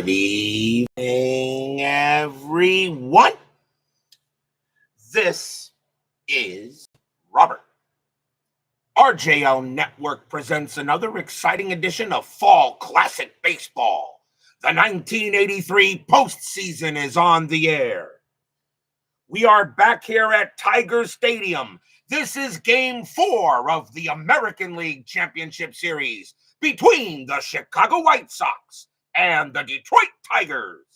Good evening, everyone. This is Robert. RJL Network presents another exciting edition of Fall Classic Baseball. The 1983 postseason is on the air. We are back here at Tiger Stadium. This is Game 4 of the American League Championship Series between the Chicago White Sox and the Detroit Tigers.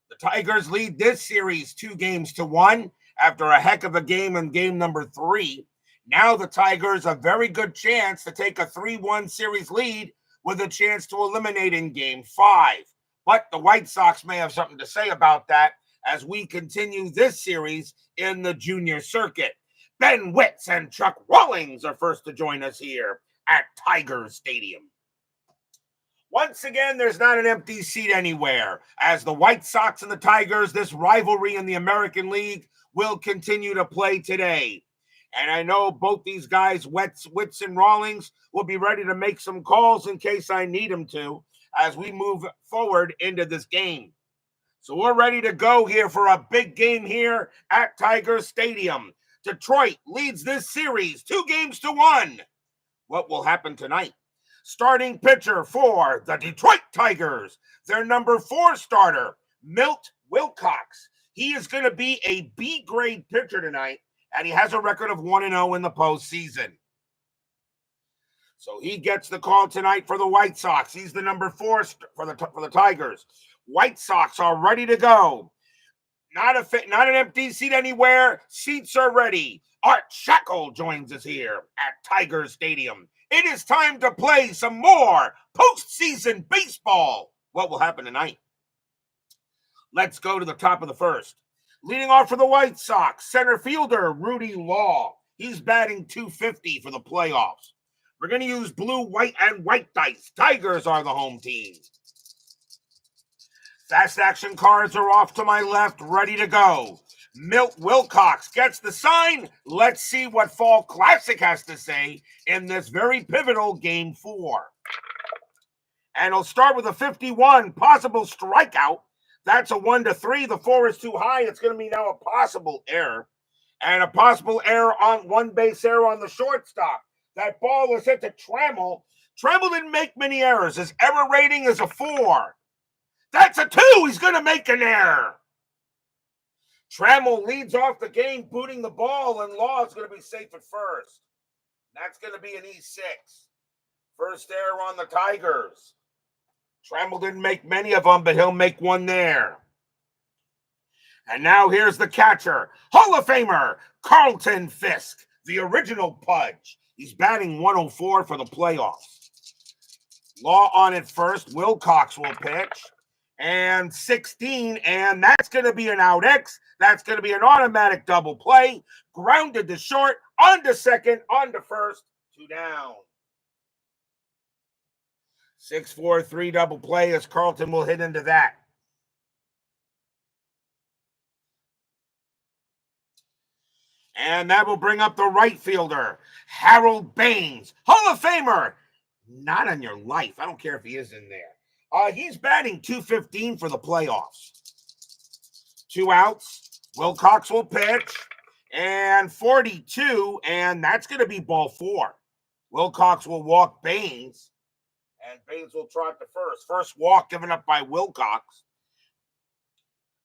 The Tigers lead this series 2-1 after a heck of a game in game number 3. Now the Tigers a very good chance to take a 3-1 series lead with a chance to eliminate in game 5. But the White Sox may have something to say about that as we continue this series in the junior circuit. Ben Witz and Chuck Rawlings are first to join us here at Tiger Stadium. Once again, there's not an empty seat anywhere. As the White Sox and the Tigers, this rivalry in the American League will continue to play today. And I know both these guys, Witz and Rawlings, will be ready to make some calls in case I need them to as we move forward into this game. So we're ready to go here for a big game here at Tiger Stadium. Detroit leads this series 2-1. What will happen tonight? Starting pitcher for the Detroit Tigers, their number 4 starter, Milt Wilcox. He is going to be a B-grade pitcher tonight, and he has a record of 1-0 in the postseason. So he gets the call tonight for the White Sox. He's the number 4 for the Tigers. White Sox are ready to go. Not an empty seat anywhere. Seats are ready. Art Shackle joins us here at Tiger Stadium. It is time to play some more postseason baseball. What will happen tonight? Let's go to the top of the first. Leading off for the White Sox, center fielder Rudy Law. He's batting .250 for the playoffs. We're going to use blue, white, and white dice. Tigers are the home team. Fast action cards are off to my left, ready to go. Milt Wilcox gets the sign. Let's see what Fall Classic has to say in this very pivotal Game 4. And I'll start with a 51, possible strikeout. That's a 1-3. The 4 is too high. It's going to be now a possible error. And a possible error on one-base error on the shortstop. That ball is hit to Trammell. Trammell didn't make many errors. His error rating is a 4. That's a 2. He's going to make an error. Trammell leads off the game, booting the ball, and Law is going to be safe at first. That's going to be an E6. First error on the Tigers. Trammell didn't make many of them, but he'll make one there. And now here's the catcher, Hall of Famer Carlton Fisk, the original Pudge. He's batting 104 for the playoffs. Law on it first. Wilcox will pitch. And 16, and that's going to be an out X. That's going to be an automatic double play. Grounded to short, on to second, on to first, 2 down. 6-4-3 double play as Carlton will hit into that. And that will bring up the right fielder, Harold Baines, Hall of Famer. Not on your life. I don't care if he is in there. He's batting .215 for the playoffs. 2 outs. Wilcox will pitch. And 42. And that's going to be ball 4. Wilcox will walk Baines. And Baines will trot to first. First walk given up by Wilcox.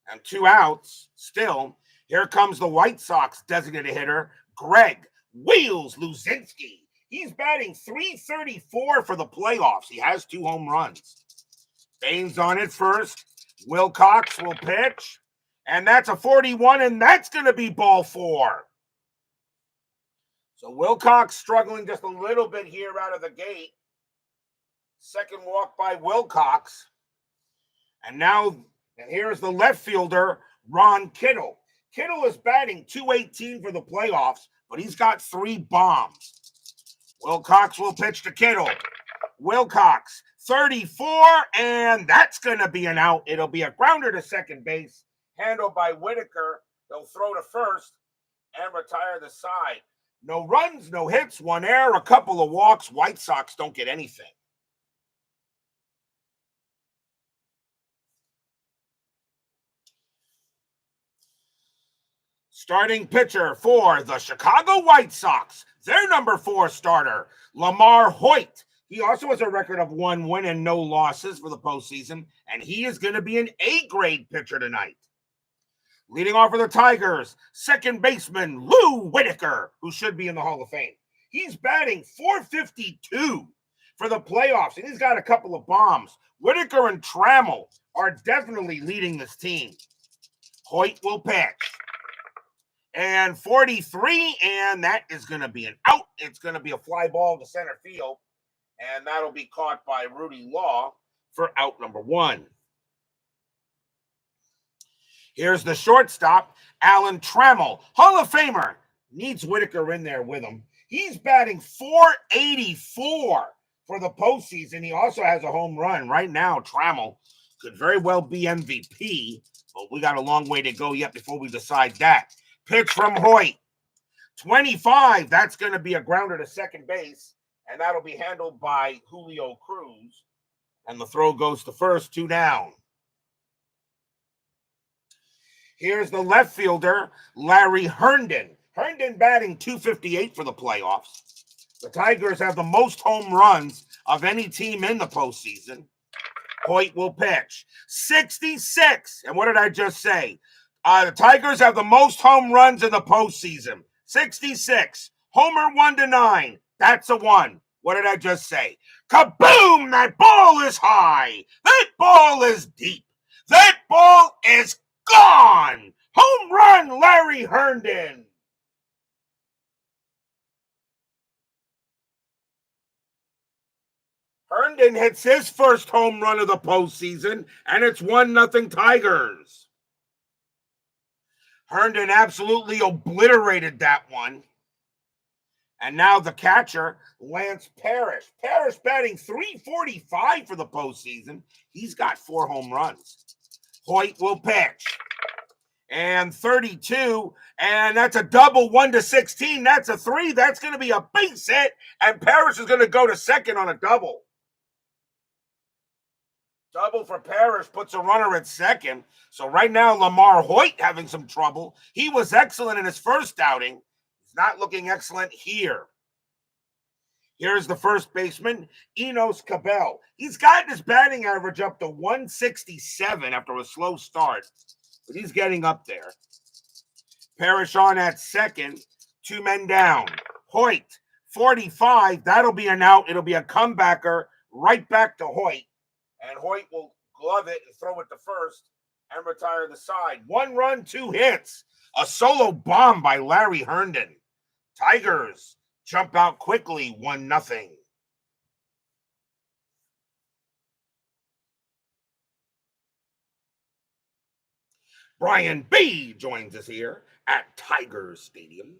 And 2 outs. Still, here comes the White Sox designated hitter, Greg Wheels Luzinski. He's batting .334 for the playoffs. He has 2 home runs. Baines on it first. Wilcox will pitch. And that's a 41, and that's going to be ball 4. So Wilcox struggling just a little bit here out of the gate. Second walk by Wilcox. And here's the left fielder, Ron Kittle. Kittle is batting .218 for the playoffs, but he's got 3 bombs. Wilcox will pitch to Kittle. Wilcox, 34, and that's going to be an out. It'll be a grounder to second base, handled by Whitaker. They'll throw to first and retire the side. No runs, no hits, 1 error, a couple of walks. White Sox don't get anything. Starting pitcher for the Chicago White Sox, their number 4 starter, LaMarr Hoyt. He also has a record of 1 win and no losses for the postseason, and he is going to be an A-grade pitcher tonight. Leading off for the Tigers, second baseman Lou Whitaker, who should be in the Hall of Fame. He's batting .452 for the playoffs, and he's got a couple of bombs. Whitaker and Trammell are definitely leading this team. Hoyt will pitch. And 43, and that is going to be an out. It's going to be a fly ball to center field, and that'll be caught by Rudy Law for out number 1. Here's the shortstop, Alan Trammell, Hall of Famer. Needs Whitaker in there with him. He's batting .484 for the postseason. He also has a home run. Right now, Trammell could very well be MVP, but we got a long way to go yet before we decide that. Pitch from Hoyt. 25, that's going to be a grounder to second base, and that'll be handled by Julio Cruz. And the throw goes to first, 2 down. Here's the left fielder, Larry Herndon. Herndon batting .258 for the playoffs. The Tigers have the most home runs of any team in the postseason. Hoyt will pitch. 66. And what did I just say? The Tigers have the most home runs in the postseason. 66. Homer 1-9. That's a 1. What did I just say? Kaboom! That ball is high. That ball is deep. That ball is gone! Home run, Larry Herndon! Herndon hits his first home run of the postseason, and it's 1-0 Tigers. Herndon absolutely obliterated that one. And now the catcher, Lance Parrish. Parrish batting .345 for the postseason. He's got 4 home runs. Hoyt will pitch. And 32, and that's a double, 1-16. That's a 3. That's going to be a base hit, and Parrish is going to go to second on a double. Double for Parrish puts a runner at second. So right now, LaMarr Hoyt having some trouble. He was excellent in his first outing. He's not looking excellent here. Here's the first baseman, Enos Cabell. He's gotten his batting average up to 167 after a slow start, but he's getting up there. Parrish on at second, 2 men down. Hoyt, 45, that'll be an out. It'll be a comebacker right back to Hoyt, and Hoyt will glove it and throw it to first and retire the side. 1 run, 2 hits. A solo bomb by Larry Herndon. Tigers jump out quickly, 1-0. Brian B. joins us here at Tigers Stadium.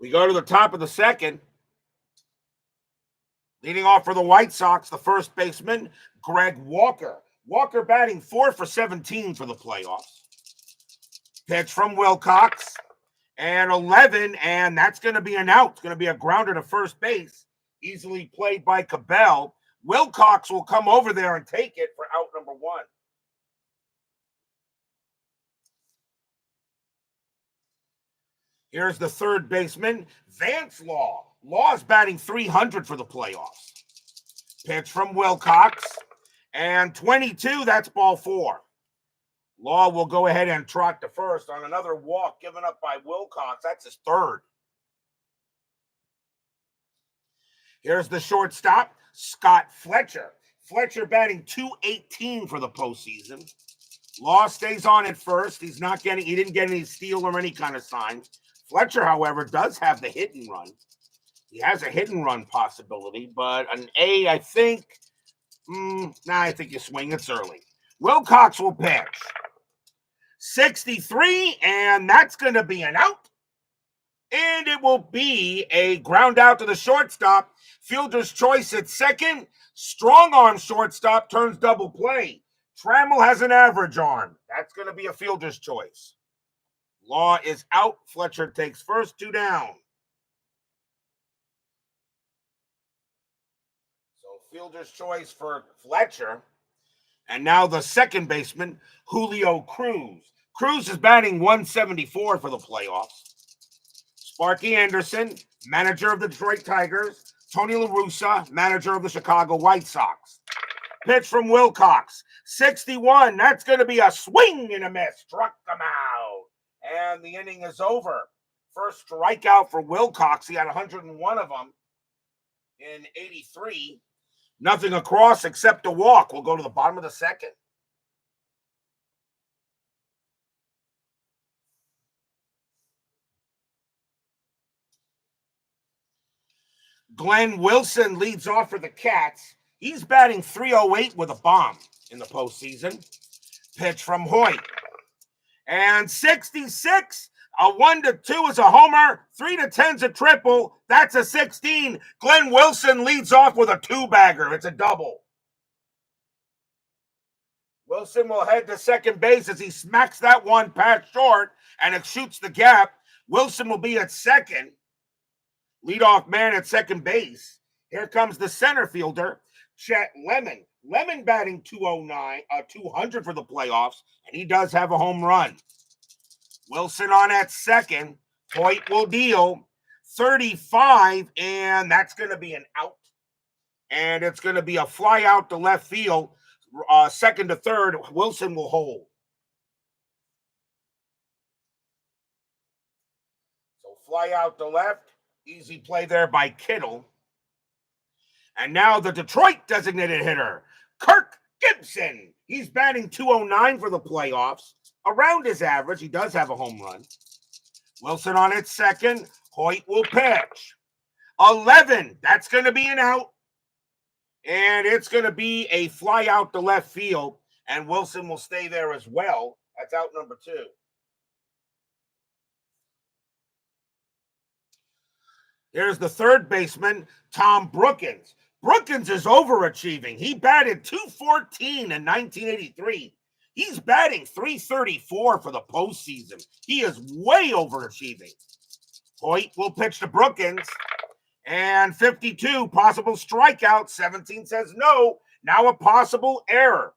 We go to the top of the second. Leading off for the White Sox, the first baseman, Greg Walker. Walker batting .4-for-17 for the playoffs. Pitch from Wilcox. And 11, and that's going to be an out. It's going to be a grounder to first base. Easily played by Cabell. Wilcox will come over there and take it for out number 1. Here's the third baseman, Vance Law. Law's batting .300 for the playoffs. Pitch from Wilcox. And 22, that's ball 4. Law will go ahead and trot to first on another walk given up by Wilcox. That's his third. Here's the shortstop, Scott Fletcher. Fletcher batting .218 for the postseason. Law stays on at first. He didn't get any steal or any kind of sign. Fletcher, however, does have the hit and run. He has a hit and run possibility, but an A, I think, I think you swing. It's early. Wilcox will pitch. 63, and that's going to be an out. And it will be a ground out to the shortstop. Fielder's choice at second. Strong arm shortstop turns double play. Trammell has an average arm. That's going to be a fielder's choice. Law is out. Fletcher takes first, 2 down. So fielder's choice for Fletcher. And now the second baseman, Julio Cruz. Cruz is batting 174 for the playoffs. Sparky Anderson, manager of the Detroit Tigers. Tony La Russa, manager of the Chicago White Sox. Pitch from Wilcox, 61. That's going to be a swing and a miss. Struck them out. And the inning is over. First strikeout for Wilcox. He had 101 of them in 83. Nothing across except a walk. We'll go to the bottom of the second. Glenn Wilson leads off for the Cats. He's batting 308 with a bomb in the postseason. Pitch from Hoyt. And 66. A 1-2 is a homer. 3-10 is a triple. That's a 16. Glenn Wilson leads off with a two-bagger. It's a double. Wilson will head to second base as he smacks that one past short and it shoots the gap. Wilson will be at second. Leadoff man at second base. Here comes the center fielder, Chet Lemon. Lemon batting 200 for the playoffs, and he does have a home run. Wilson on at second. Hoyt will deal 35, and that's going to be an out. And it's going to be a fly out to left field. Second to third, Wilson will hold. So fly out to left. Easy play there by Kittle. And now the Detroit designated hitter, Kirk Gibson. He's batting 209 for the playoffs. Around his average. He does have a home run. Wilson on its second. Hoyt will pitch. 11. That's going to be an out. And it's going to be a fly out to left field. And Wilson will stay there as well. That's out number 2. Here's the third baseman, Tom Brookins. Brookins is overachieving. He batted 214 in 1983. He's batting 334 for the postseason. He is way overachieving. Hoyt will pitch to Brookins. And 52, possible strikeout. 17 says no. Now a possible error.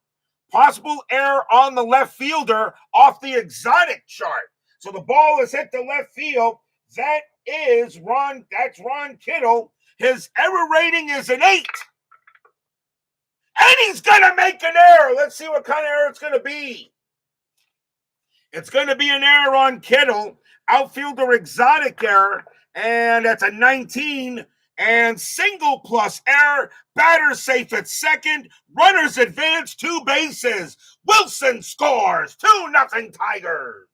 Possible error on the left fielder off the exotic chart. So the ball is hit to left field. That's Ron Kittle. His error rating is an 8. And he's going to make an error. Let's see what kind of error it's going to be. It's going to be an error on Kittle. Outfielder exotic error. And that's a 19. And single plus error. Batter safe at second. Runners advance 2 bases. Wilson scores. 2-0 Tigers.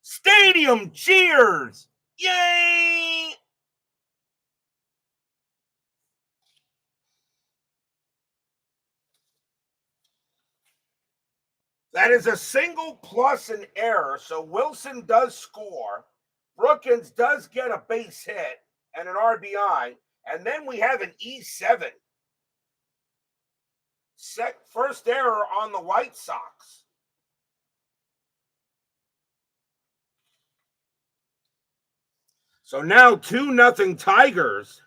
Stadium cheers. Yay! That is a single plus an error, so Wilson does score. Brookins does get a base hit and an RBI, and then we have an E7. First error on the White Sox. So now 2-0 Tigers.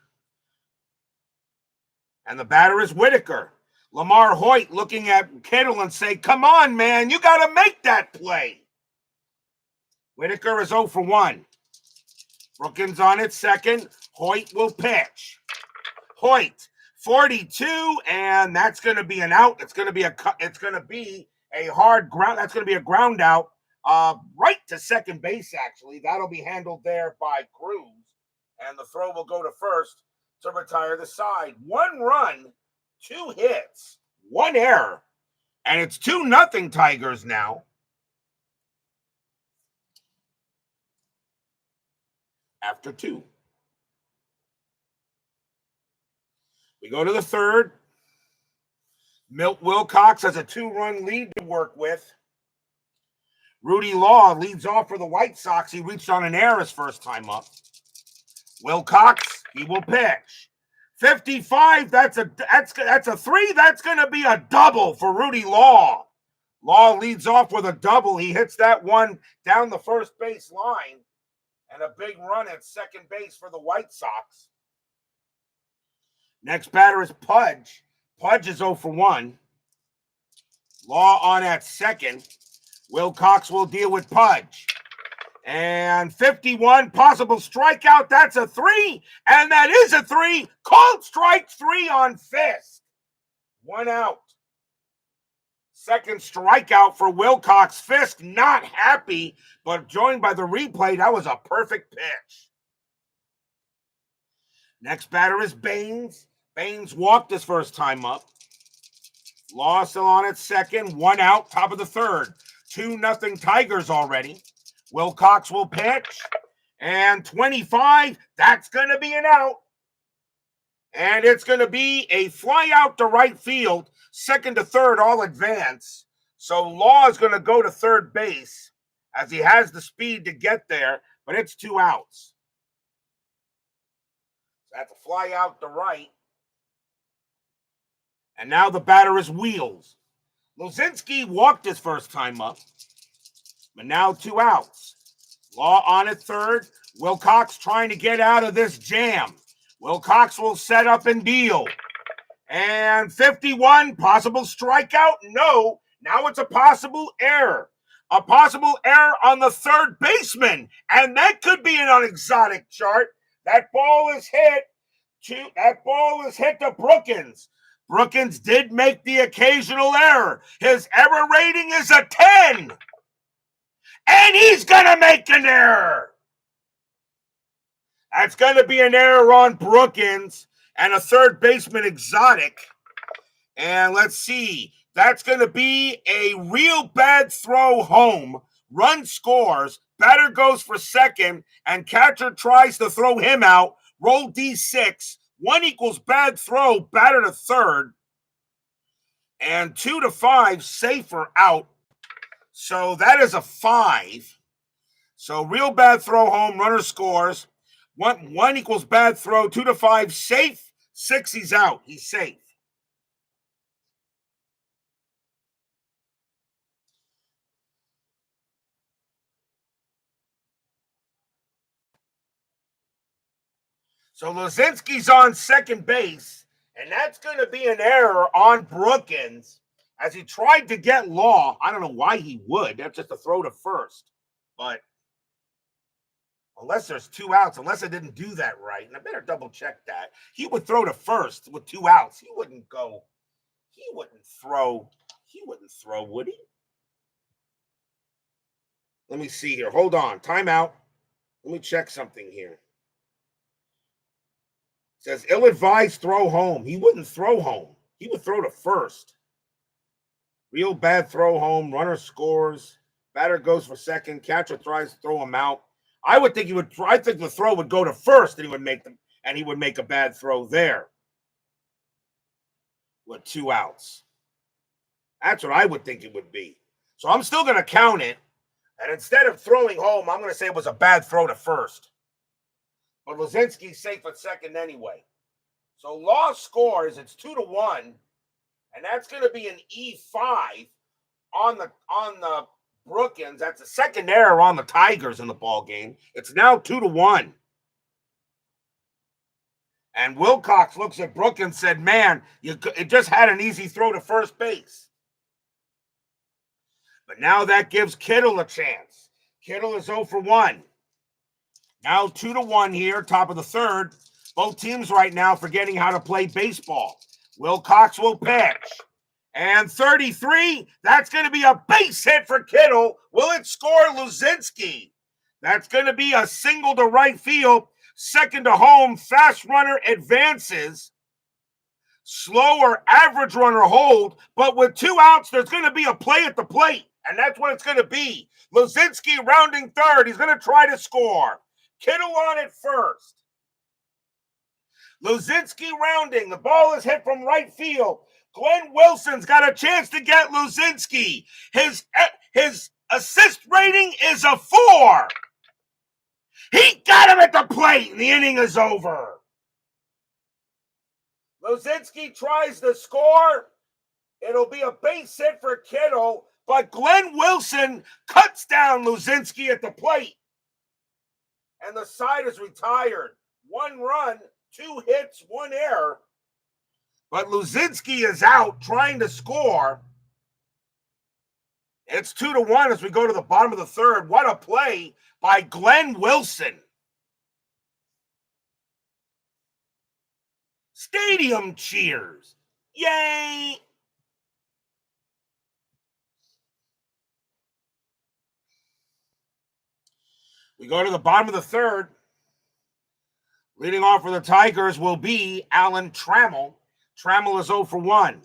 And the batter is Whitaker. LaMarr Hoyt looking at Kittle and say, come on, man, you got to make that play. Whitaker is 0 for 1. Brookins on its second. Hoyt will pitch. Hoyt, 42, and that's going to be an out. It's going to be a hard ground. That's going to be a ground out right to second base, actually. That'll be handled there by Cruz. And the throw will go to first to retire the side. 1 run, 2 hits, 1 error, and it's 2-0 Tigers now. After 2. We go to the third. Milt Wilcox has a 2-run lead to work with. Rudy Law leads off for the White Sox. He reached on an error his first time up. Wilcox, he will pitch. 55, that's a 3. That's going to be a double for Rudy Law. Law leads off with a double. He hits that one down the first base line. And a big run at second base for the White Sox. Next batter is Pudge. Pudge is 0 for 1. Law on at second. Wilcox will deal with Pudge. And 51, possible strikeout. That's a 3. And that is a 3. Called strike 3 on Fisk. 1 out. Second strikeout for Wilcox. Fisk not happy, but joined by the replay. That was a perfect pitch. Next batter is Baines. Baines walked his first time up. Law still on at second. 1 out, top of the third. 2-0 Tigers already. Wilcox will pitch. And 25, that's going to be an out. And it's going to be a fly out to right field. Second to third, all advance. So Law is going to go to third base as he has the speed to get there, but it's 2 outs. So that's a fly out to right. And now the batter is Wheels. Lozinski walked his first time up, but now 2 outs. Law on at third. Wilcox trying to get out of this jam. Wilcox will set up and deal. And 51, possible strikeout? No. Now it's a possible error. A possible error on the third baseman. And that could be an exotic chart. That ball is hit to Brookins. Brookins did make the occasional error. His error rating is a 10. And he's going to make an error. That's going to be an error on Brookins and a third baseman exotic. And let's see. That's going to be a real bad throw home. Run scores. Batter goes for second. And catcher tries to throw him out. Roll D6. 1 equals bad throw. Batter to third. And 2 to 5. Safer out. So that is a 5. So real bad throw home. Runner scores. 1 equals bad throw. 2 to 5. Safe. 6, he's out. He's safe. So Lozinski's on second base, and that's going to be an error on Brookins as he tried to get Law. I don't know why he would. That's just a throw to first. But unless there's 2 outs, unless I didn't do that right, and I better double check that, he would throw to first with 2 outs. He wouldn't throw, would he? Let me see here. Hold on. Timeout. Let me check something here. Says ill-advised throw home. He wouldn't throw home. He would throw to first. Real bad throw home. Runner scores. Batter goes for second. Catcher tries to throw him out. I would think I think the throw would go to first, and he would make a bad throw there with 2 outs. That's what I would think it would be. So I'm still going to count it, and instead of throwing home, I'm going to say it was a bad throw to first. But Lozinski's safe at second anyway. So Law scores. It's 2 to 1, and that's going to be an E5 on the Brookins. That's the second error on the Tigers in the ball game. It's now 2 to 1. And Wilcox looks at Brookins and said, "Man, it just had an easy throw to first base." But now that gives Kittle a chance. Kittle is 0 for 1. Now 2 to 1 here, top of the third. Both teams right now forgetting how to play baseball. Wilcox will pitch. And 33, that's going to be a base hit for Kittle. Will it score Lozinski? That's going to be a single to right field. Second to home, fast runner advances. Slower average runner hold. But with 2 outs, there's going to be a play at the plate. And that's what it's going to be. Lozinski rounding third. He's going to try to score. Kittle on at first. Lozinski rounding. The ball is hit from right field. Glenn Wilson's got a chance to get Lozinski. His assist rating is a 4. He got him at the plate, and the inning is over. Lozinski tries to score. It'll be a base hit for Kittle, but Glenn Wilson cuts down Lozinski at the plate. And the side is retired. 1 run, 2 hits, 1 error. But Lozinski is out trying to score. It's 2-1 as we go to the bottom of the third. What a play by Glenn Wilson. Stadium cheers. Yay! We go to the bottom of the third. Leading off for the Tigers will be Alan Trammell. Trammell is 0 for 1.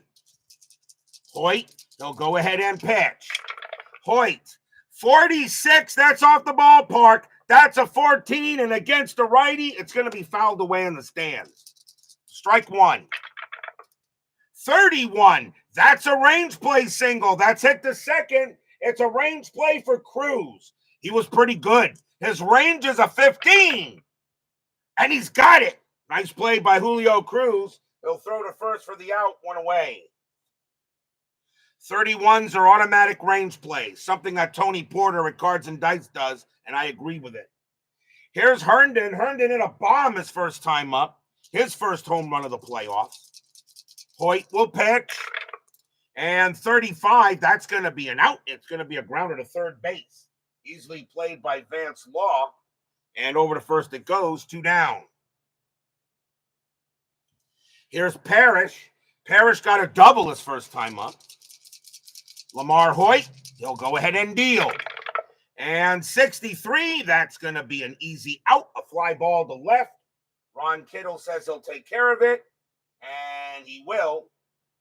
Hoyt, he'll go ahead and pitch. Hoyt, 46, that's off the ballpark. That's a 14, and against a righty, it's going to be fouled away in the stands. Strike one. 31, that's a range play single. That's hit to second. It's a range play for Cruz. He was pretty good. His range is a 15, and he's got it. Nice play by Julio Cruz. He'll throw to first for the out, one away. 31s are automatic range plays, something that Tony Porter at Cards and Dice does, and I agree with it. Here's Herndon. Herndon hit a bomb his first time up. His first home run of the playoffs. Hoyt will pitch. And 35, that's going to be an out. It's going to be a grounder to third base. Easily played by Vance Law. And over to first it goes, 2 down. Here's Parrish. Parrish got a double his first time up. LaMarr Hoyt, he'll go ahead and deal. And 63, that's going to be an easy out, a fly ball to left. Ron Kittle says he'll take care of it, and he will.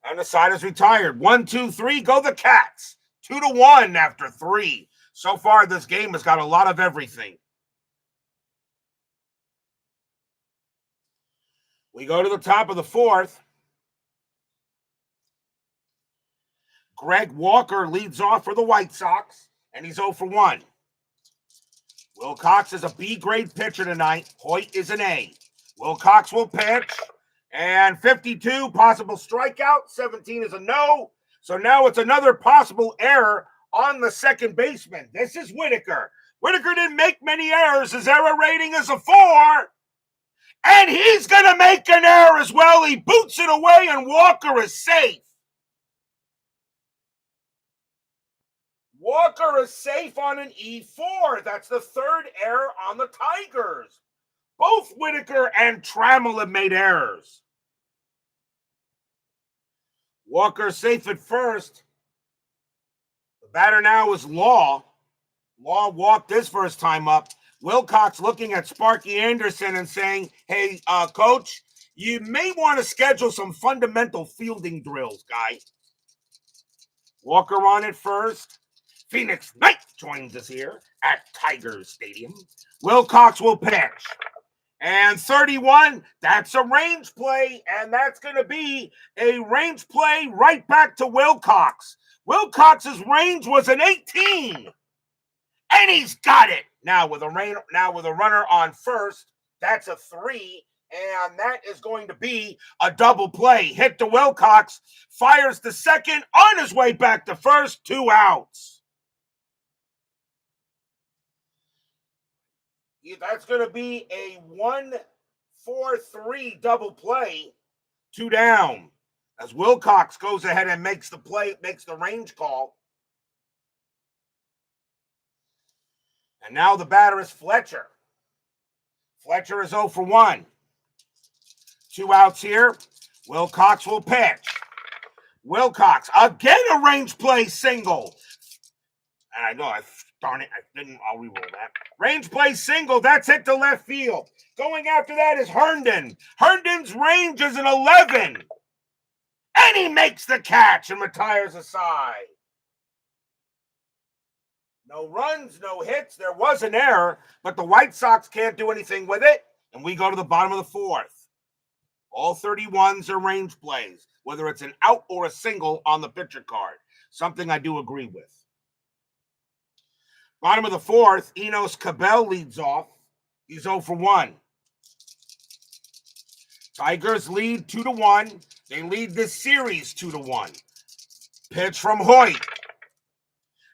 And the side is retired. 1, 2, 3, go the Cats. 2-1 after 3. So far, this game has got a lot of everything. We go to the top of the fourth. Greg Walker leads off for the White Sox, and he's 0 for 1. Wilcox is a B-grade pitcher tonight. Hoyt is an A. Wilcox will pitch, and 52, possible strikeout. 17 is a no. So now it's another possible error on the second baseman. This is Whitaker. Whitaker didn't make many errors. His error rating is a 4. And he's going to make an error as well. He boots it away, and Walker is safe. Walker is safe on an E4. That's the third error on the Tigers. Both Whitaker and Trammell have made errors. Walker safe at first. The batter now is Law. Law walked his first time up. Wilcox looking at Sparky Anderson and saying, hey, coach, you may want to schedule some fundamental fielding drills, guy. Walker on it first. Phoenix Knight joins us here at Tigers Stadium. Wilcox will pitch. And 31, that's a range play, and that's going to be a range play right back to Wilcox. Wilcox's range was an 18, and he's got it. Now with a runner on first, that's a 3, and that is going to be a double play. Hit to Wilcox, fires to second, on his way back to first, 2 outs. That's going to be a 1-4-3 double play, 2 down. As Wilcox goes ahead and makes the range call. And now the batter is Fletcher. Fletcher is 0 for 1. 2 outs here. Wilcox will pitch. Wilcox, again a range play single. And I know, darn it, I'll re-roll that. Range play single, that's hit to left field. Going after that is Herndon. Herndon's range is an 11. And he makes the catch and retires aside. No runs, no hits. There was an error, but the White Sox can't do anything with it. And we go to the bottom of the fourth. All 31s are range plays, whether it's an out or a single on the pitcher card. Something I do agree with. Bottom of the fourth, Enos Cabell leads off. He's 0 for 1. Tigers lead 2-1. They lead this series 2-1. Pitch from Hoyt.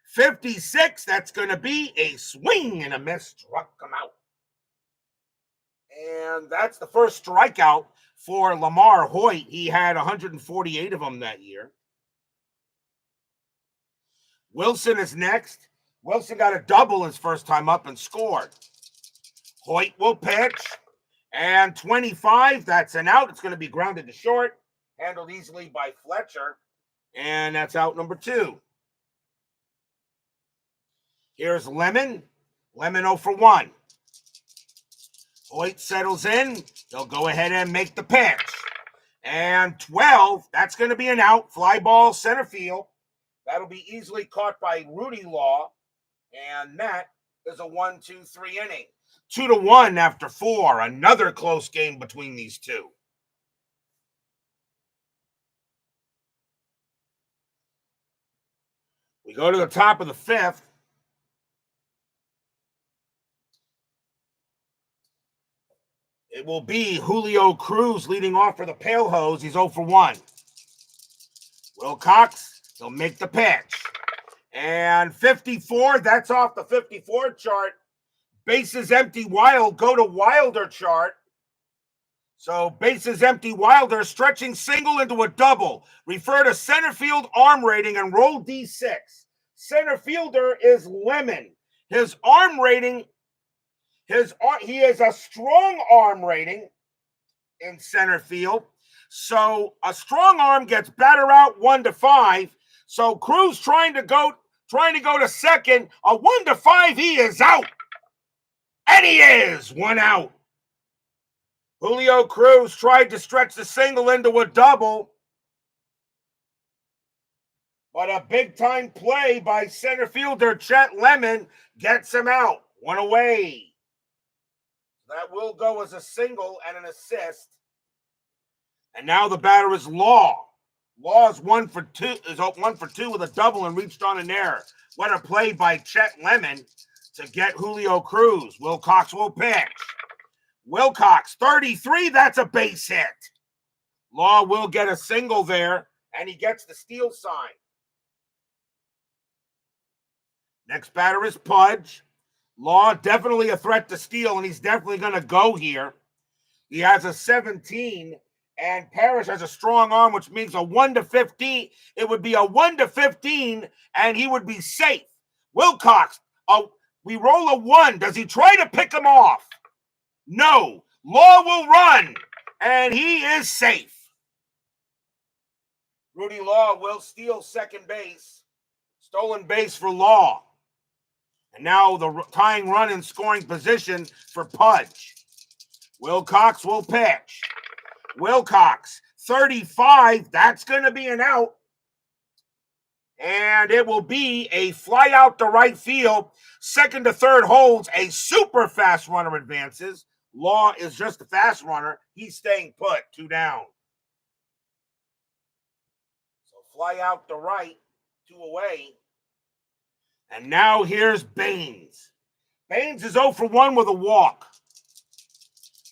56, that's going to be a swing and a miss. Struck him out. And that's the first strikeout for LaMarr Hoyt. He had 148 of them that year. Wilson is next. Wilson got a double his first time up and scored. Hoyt will pitch. And 25, that's an out. It's going to be grounded to short. Handled easily by Fletcher. And that's out number 2. Here's Lemon. Lemon 0 for 1. Hoyt settles in. He'll go ahead and make the pitch. And 12, that's going to be an out. Fly ball center field. That'll be easily caught by Rudy Law. And that is a 1-2-3 inning. 2-1 after 4. Another close game between these two. We go to the top of the 5th. It will be Julio Cruz leading off for the Pale Hose. He's 0 for 1. Wilcox, he'll make the pitch. And 54, that's off the 54 chart. Bases empty, Wild, go to Wilder chart. So bases empty, Wilder, stretching single into a double. Refer to center field arm rating and roll D6. Center fielder is Lemon. His arm rating, he has a strong arm rating in center field. So a strong arm gets batter out 1-5. So Cruz trying to go to second. A 1-5, he is out. And he is 1 out. Julio Cruz tried to stretch the single into a double. But a big-time play by center fielder Chet Lemon gets him out. 1 away. That will go as a single and an assist. And now the batter is Law. Law is 1 for 2 with a double and reached on an error. What a play by Chet Lemon to get Julio Cruz. Wilcox will pitch. Wilcox, 33, that's a base hit. Law will get a single there, and he gets the steal sign. Next batter is Pudge. Law, definitely a threat to steal, and he's definitely going to go here. He has a 17, and Parrish has a strong arm, which means a 1-15. It would be a 1-15, and he would be safe. Wilcox, we roll a 1. Does he try to pick him off? No. Law will run, and he is safe. Rudy Law will steal second base. Stolen base for Law. And now the tying run in scoring position for Pudge. Wilcox will pitch. Wilcox, 35. That's going to be an out. And it will be a fly out to right field. Second to third holds. A super fast runner advances. Law is just a fast runner. He's staying put. 2 down. So fly out to right. 2 away. And now here's Baines. Baines is 0 for 1 with a walk.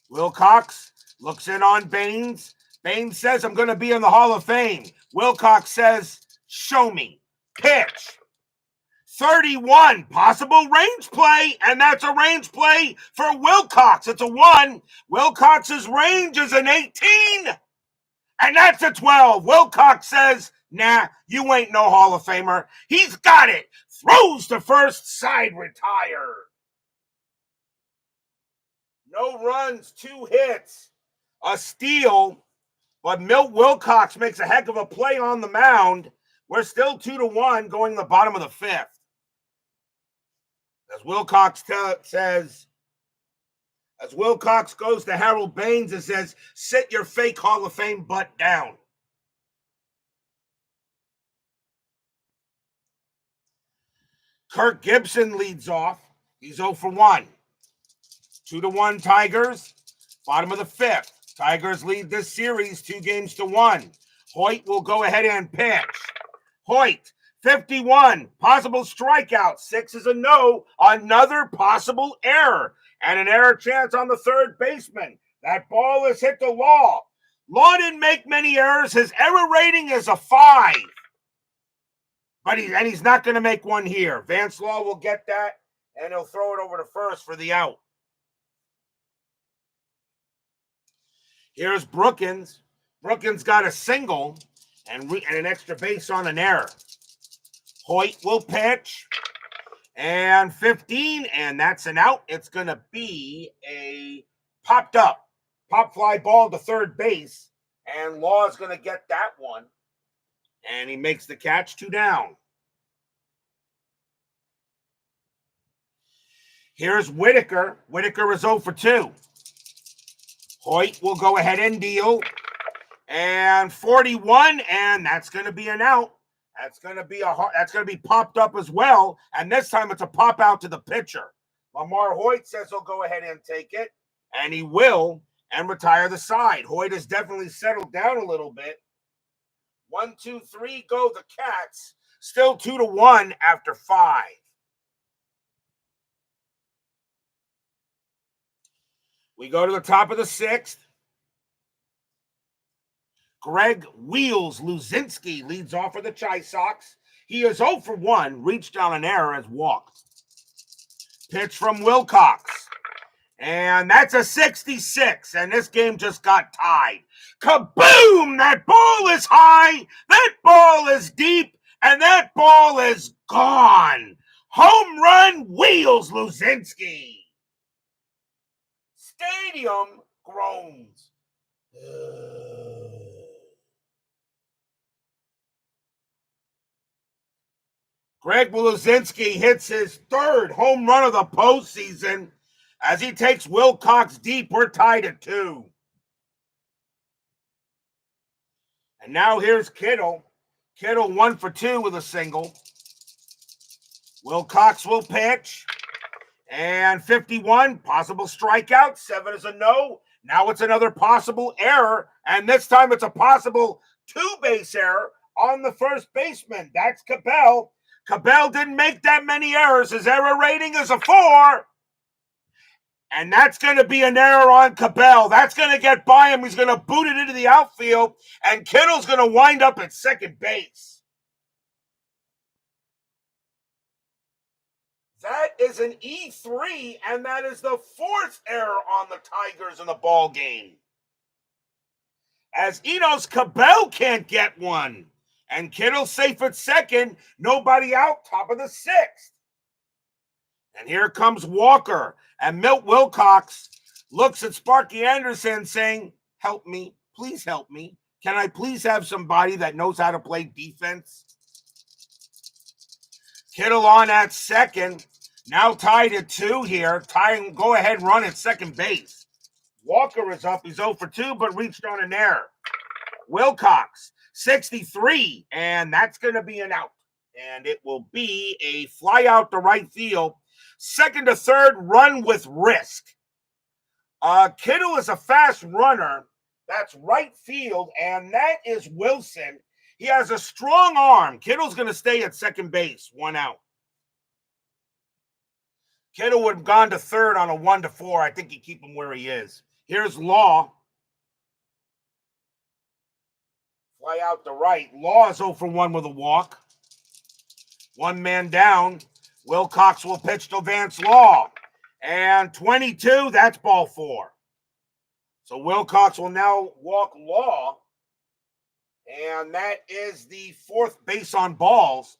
Wilcox looks in on Baines. Baines says, I'm going to be in the Hall of Fame. Wilcox says, show me. Pitch. 31, possible range play, and that's a range play for Wilcox. It's a 1. Wilcox's range is an 18, and that's a 12. Wilcox says, nah, you ain't no Hall of Famer. He's got it. Throws to first, side retire. No runs, 2 hits, a steal, but Milt Wilcox makes a heck of a play on the mound. We're still 2-1 going the bottom of the 5th. As Wilcox goes to Harold Baines and says, sit your fake Hall of Fame butt down. Kirk Gibson leads off. He's 0 for 1. 2-1 Tigers. Bottom of the 5th. Tigers lead this series 2-1. Hoyt will go ahead and pitch. Hoyt, 51. Possible strikeout. 6 is a no. Another possible error. And an error chance on the third baseman. That ball is hit to Law. Law didn't make many errors. His error rating is a 5. But he's not going to make one here. Vance Law will get that, and he'll throw it over to first for the out. Here's Brookins. Brookins got a single and an extra base on an error. Hoyt will pitch. And 15, and that's an out. It's going to be a popped up pop fly ball to third base. And Law is going to get that one. And he makes the catch, 2 down. Here's Whitaker. Whitaker is 0 for 2. Hoyt will go ahead and deal. And 41, and that's going to be an out. That's going to be popped up as well. And this time it's a pop out to the pitcher. LaMarr Hoyt says he'll go ahead and take it. And he will, and retire the side. Hoyt has definitely settled down a little bit. 1, 2, 3, go the Cats. Still 2-1 after 5. We go to the top of the 6th. Greg Wheels Luzinski leads off for the Chi Sox. He is 0 for 1, reached on an error as walked. Pitch from Wilcox. And that's a 66, and this game just got tied. Kaboom! That ball is high, that ball is deep, and that ball is gone. Home run, Wheels Luzinski. Stadium groans. Greg Luzinski hits his 3rd home run of the postseason. As he takes Wilcox deep, we're tied at 2. And now here's Kittle. Kittle 1 for 2 with a single. Wilcox will pitch. And 51, possible strikeout. 7 is a no. Now it's another possible error. And this time it's a possible 2-base error on the first baseman. That's Cabell. Cabell didn't make that many errors. His error rating is a 4. And that's going to be an error on Cabell. That's going to get by him. He's going to boot it into the outfield. And Kittle's going to wind up at second base. That is an E3, and that is the 4th error on the Tigers in the ball game. As Enos Cabell can't get one. And Kittle safe at second. Nobody out, top of the 6th. And here comes Walker. And Milt Wilcox looks at Sparky Anderson saying, help me, please help me. Can I please have somebody that knows how to play defense? Kittle on at second. Now tied at 2 here. Tying, go ahead, run at second base. Walker is up. He's 0 for 2, but reached on an error. Wilcox, 63, and that's going to be an out. And it will be a fly out to right field. 2nd to 3rd, run with risk. Kittle is a fast runner. That's right field, and that is Wilson. He has a strong arm. Kittle's going to stay at second base, 1 out. Kittle would have gone to 3rd on a 1-4. I think you keep him where he is. Here's Law. Fly out to right. Law is 0 for 1 with a walk. 1 man down. Wilcox will pitch to Vance Law. And 22, that's ball 4. So Wilcox will now walk Law. And that is the 4th base on balls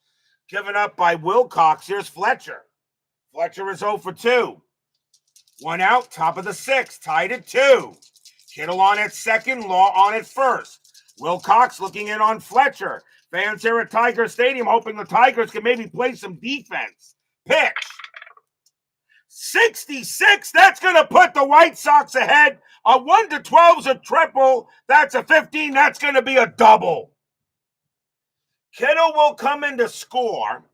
given up by Wilcox. Here's Fletcher. Fletcher is 0 for 2. 1 out, top of the 6th, tied at 2. Kittle on at second, Law on at first. Wilcox looking in on Fletcher. Fans here at Tiger Stadium hoping the Tigers can maybe play some defense. Pitch. 66, that's going to put the White Sox ahead. A 1-12 is a triple. That's a 15. That's going to be a double. Kittle will come in to score.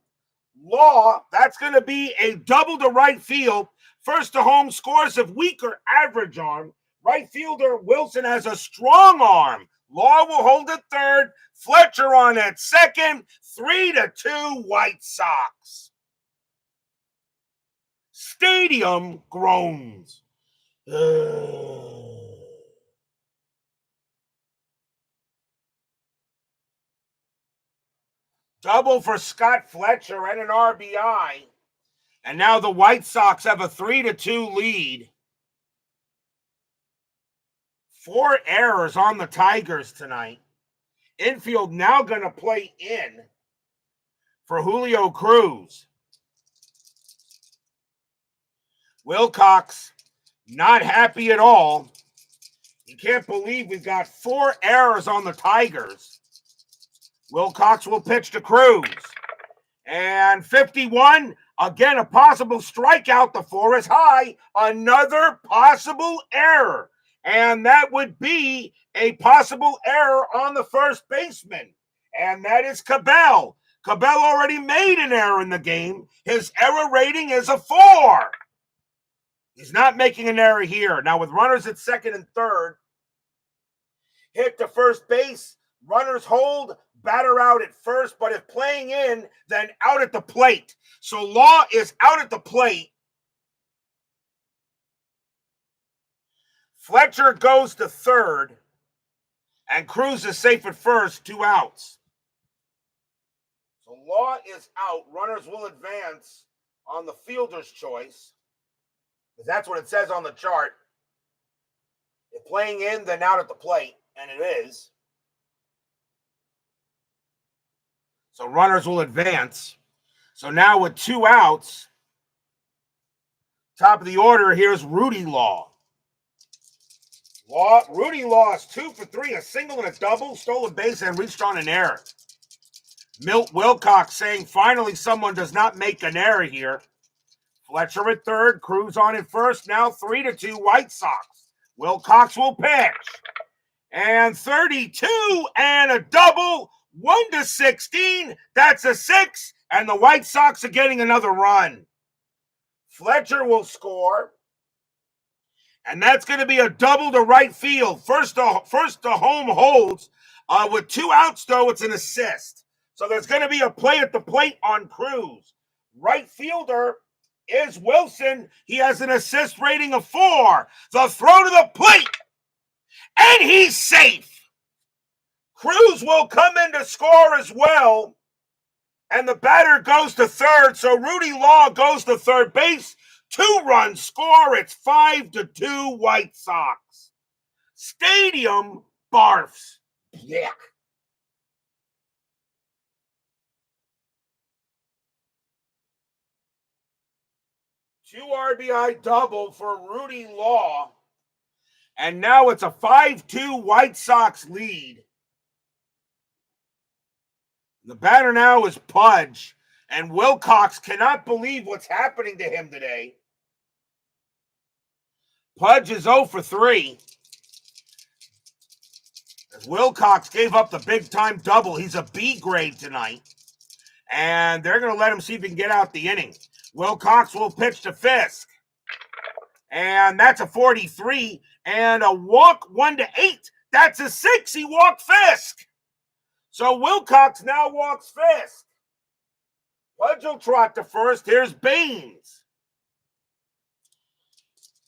Law, that's going to be a double to right field. First to home scores of weaker average arm. Right fielder Wilson has a strong arm. Law will hold at 3rd. Fletcher on at 2nd. 3-2 White Sox. Stadium groans. Double for Scott Fletcher and an RBI. And now the White Sox have a 3-2 lead. 4 errors on the Tigers tonight. Infield now going to play in for Julio Cruz. Wilcox not happy at all. You can't believe we've got 4 errors on the Tigers. Wilcox will pitch to Cruz. And 51, again, a possible strikeout. The 4 is high. Another possible error. And that would be a possible error on the first baseman. And that is Cabell. Cabell already made an error in the game. His error rating is a 4. He's not making an error here. Now, with runners at second and third, hit to first base, runners hold, batter out at first, but if playing in, then out at the plate. So Law is out at the plate. Fletcher goes to third, and Cruz is safe at first, 2 outs. So Law is out. Runners will advance on the fielder's choice, because that's what it says on the chart. If playing in, then out at the plate, and it is. So runners will advance. So now with 2 outs, top of the order, here's Rudy Law. Rudy Law is 2 for 3, a single and a double, stole a base and reached on an error. Milt Wilcox saying finally someone does not make an error here. Fletcher at third, Cruz on at first, now 3-2 White Sox. Wilcox will pitch. And 32 and a double, 1-16. That's a 6, and the White Sox are getting another run. Fletcher will score, and that's going to be a double to right field. First to home holds. With 2 outs, though, it's an assist. So there's going to be a play at the plate on Cruz. Right fielder is Wilson. He has an assist rating of 4. The throw to the plate, and he's safe. Cruz will come in to score as well, and the batter goes to third. So Rudy Law goes to third base. 2-run score. It's 5-2 White Sox. Stadium barfs. Yeah. Two RBI double for Rudy Law. And now it's a 5-2 White Sox lead. The batter now is Pudge. And Wilcox cannot believe what's happening to him today. Pudge is 0 for 3. As Wilcox gave up the big-time double. He's a B grade tonight. And they're going to let him see if he can get out the inning. Wilcox will pitch to Fisk. And that's a 43. And a walk, 1-8. That's a 6. He walked Fisk. So Wilcox now walks Fisk. Pudge will trot to first. Here's Baines.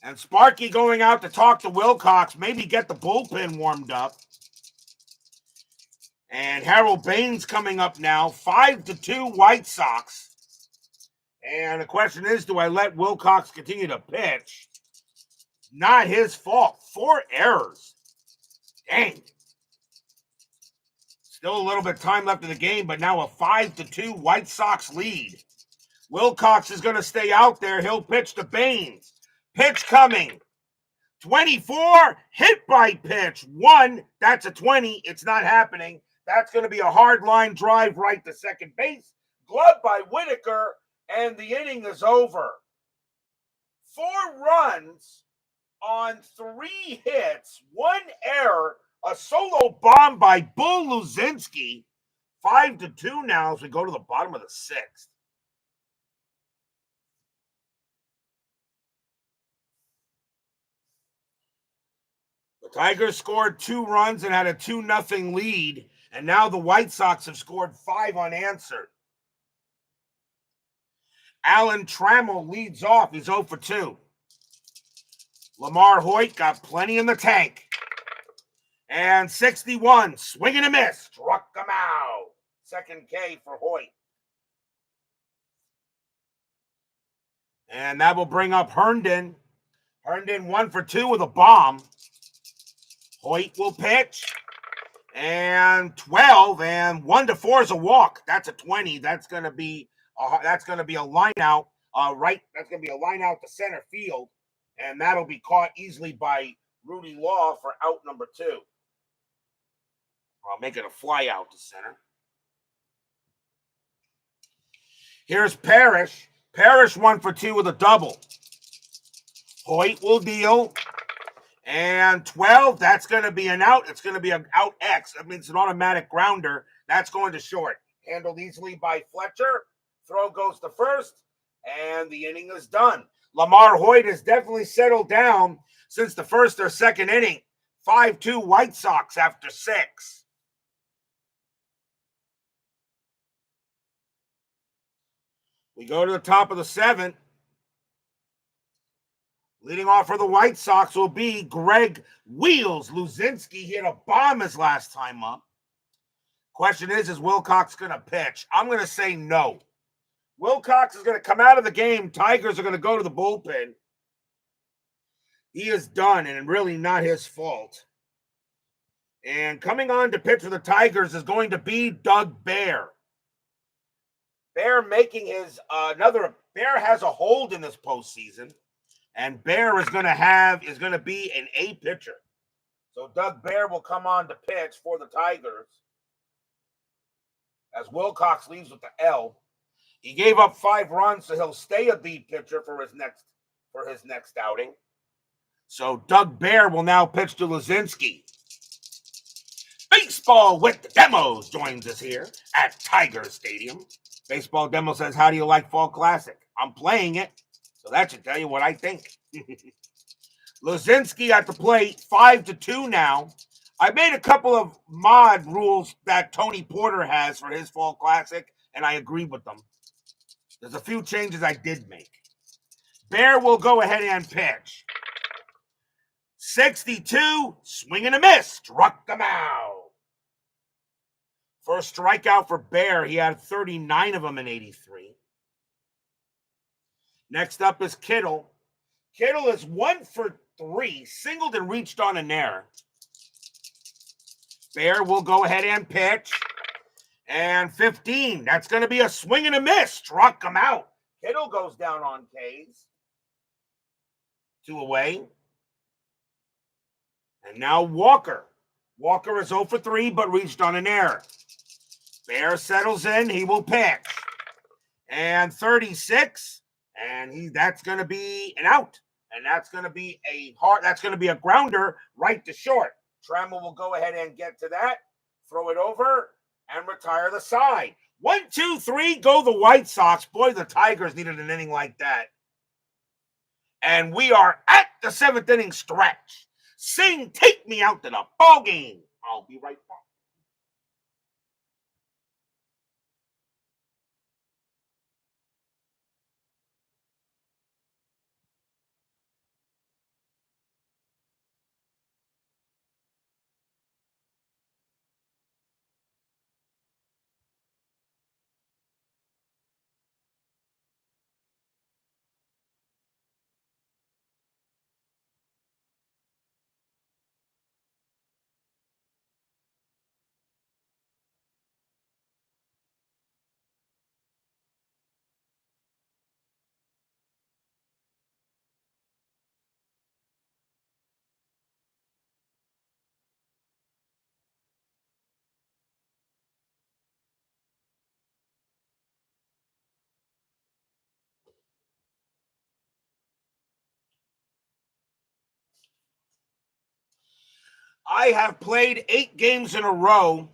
And Sparky going out to talk to Wilcox. Maybe get the bullpen warmed up. And Harold Baines coming up now. 5-2 White Sox. And the question is, do I let Wilcox continue to pitch? Not his fault. 4 errors. Dang. Still a little bit of time left in the game, but now a 5-2 White Sox lead. Wilcox is going to stay out there. He'll pitch to Baines. Pitch coming. 24, hit by pitch. 1, that's a 20. It's not happening. That's going to be a hard line drive right to second base. Glove by Whitaker, and the inning is over. 4 runs on 3 hits, 1 error, a solo bomb by Bull Luzinski. 5-2 now as we go to the bottom of the 6th. The Tigers scored 2 runs and had a 2-0 lead, and now the White Sox have scored 5 unanswered. Alan Trammell leads off. He's 0 for 2. LaMarr Hoyt got plenty in the tank. And 61, swing and a miss. Struck him out. Second K for Hoyt. And that will bring up Herndon. Herndon 1 for 2 with a bomb. Hoyt will pitch. and 12, and 1 to 4 is a walk. That's a 20. That's going to be a line out right. That's going to be a line out to center field, and that'll be caught easily by Rudy Law for out number 2. I'll make it a fly out to center. Here's Parrish. Parrish 1 for 2 with a double. Hoyt will deal. And 12, that's going to be an out. It's going to be an out X. I mean, it's an automatic grounder. That's going to short. Handled easily by Fletcher. Throw goes to first, and the inning is done. LaMarr Hoyt has definitely settled down since the first or second inning. 5-2 White Sox after 6. We go to the top of the 7th. Leading off for the White Sox will be Greg Wheels Luzinski. He had a bomb his last time up. Question is Wilcox going to pitch? I'm going to say no. Wilcox is going to come out of the game. Tigers are going to go to the bullpen. He is done, and really not his fault. And coming on to pitch for the Tigers is going to be Doug Bear. Bear making his Bear has a hold in this postseason. And Bear is going to be an A pitcher. So Doug Bear will come on to pitch for the Tigers as Wilcox leaves with the L. He gave up 5 runs, so he'll stay a B pitcher for his next outing. So Doug Bear will now pitch to Luzinski. Baseball with the Demos joins us here at Tiger Stadium. Baseball Demo says, how do you like Fall Classic? I'm playing it. So that should tell you what I think. Luzinski at the plate, 5-2 now. I made a couple of mod rules that Tony Porter has for his Fall Classic, and I agree with them. There's a few changes I did make. Bear will go ahead and pitch. 62, swing and a miss, struck them out. First strikeout for Bear, he had 39 of them in 83. Next up is Kittle. Kittle is 1 for 3, singled and reached on an error. Bear will go ahead and pitch. And 15, that's going to be a swing and a miss. Struck him out. Kittle goes down on K's. 2 away. And now Walker. Walker is 0 for 3, but reached on an error. Bear settles in. He will pitch. And 36. And that's going to be an out, and that's going to be a grounder right to short. Trammell will go ahead and get to that, throw it over, and retire the side. 1, 2, 3, go the White Sox. Boy, the Tigers needed an inning like that. And we are at the 7th inning stretch. Sing, take me out to the ball game. I'll be right back. I have played 8 games in a row,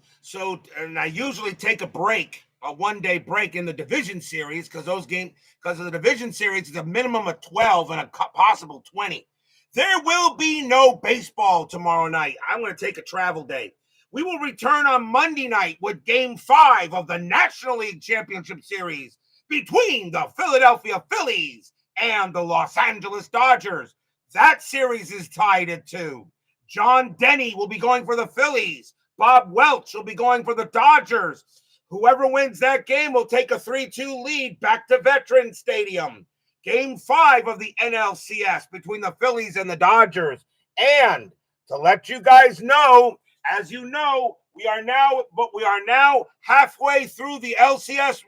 and I usually take a break, a 1-day break in the division series because of the division series is a minimum of 12 and a possible 20. There will be no baseball tomorrow night. I'm going to take a travel day. We will return on Monday night with Game 5 of the National League Championship Series between the Philadelphia Phillies and the Los Angeles Dodgers. That series is tied at 2. John Denny will be going for the Phillies. Bob Welch will be going for the Dodgers. Whoever wins that game will take a 3-2 lead back to Veterans Stadium. Game 5 of the NLCS between the Phillies and the Dodgers. And to let you guys know, as you know, We are now halfway through the LCS.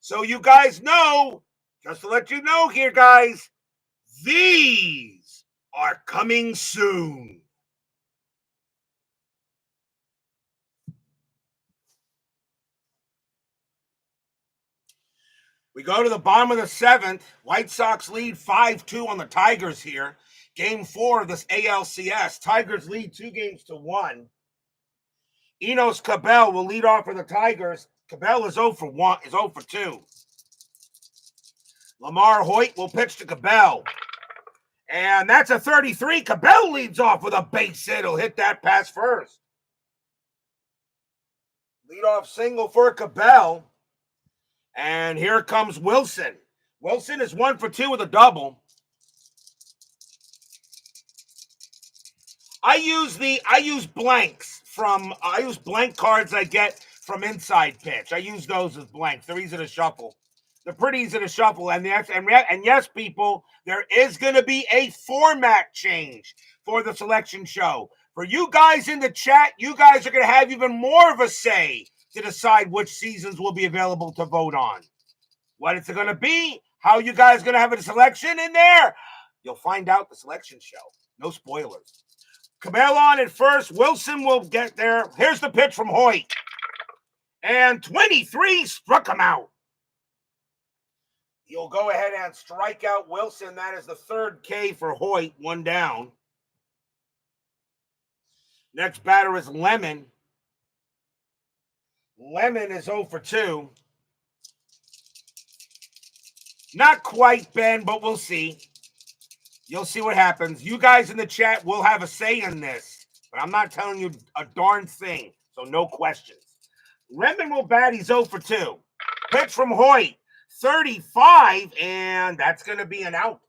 So you guys know, just to let you know here, guys, these are coming soon. We go to the bottom of the seventh. White Sox lead 5-2 on the Tigers here. Game 4 of this ALCS. Tigers lead 2-1. Enos Cabell will lead off for the Tigers. Cabell is 0 for 2. LaMarr Hoyt will pitch to Cabell. And that's a 33. Cabell leads off with a base hit. He'll hit that pass first. Leadoff single for Cabell. And here comes Wilson. Wilson is 1 for 2 with a double. I use blank cards I get from Inside Pitch. I use those as blanks. They're easy to shuffle. They're pretty easy to shuffle. And yes, people, there is going to be a format change for the selection show. For you guys in the chat, you guys are going to have even more of a say to decide which seasons will be available to vote on. What it's going to be, how you guys are going to have a selection in there, you'll find out the selection show. No spoilers. Cabell on at first. Wilson will get there. Here's the pitch from Hoyt. And 23 struck him out. You'll go ahead and strike out Wilson. That is the third K for Hoyt. 1 down. Next batter is Lemon. Lemon is 0 for 2. Not quite, Ben, but we'll see. You'll see what happens. You guys in the chat will have a say in this, but I'm not telling you a darn thing, so no questions. Lemon will bat. He's 0 for 2. Pitch from Hoyt, 35, and that's going to be an out.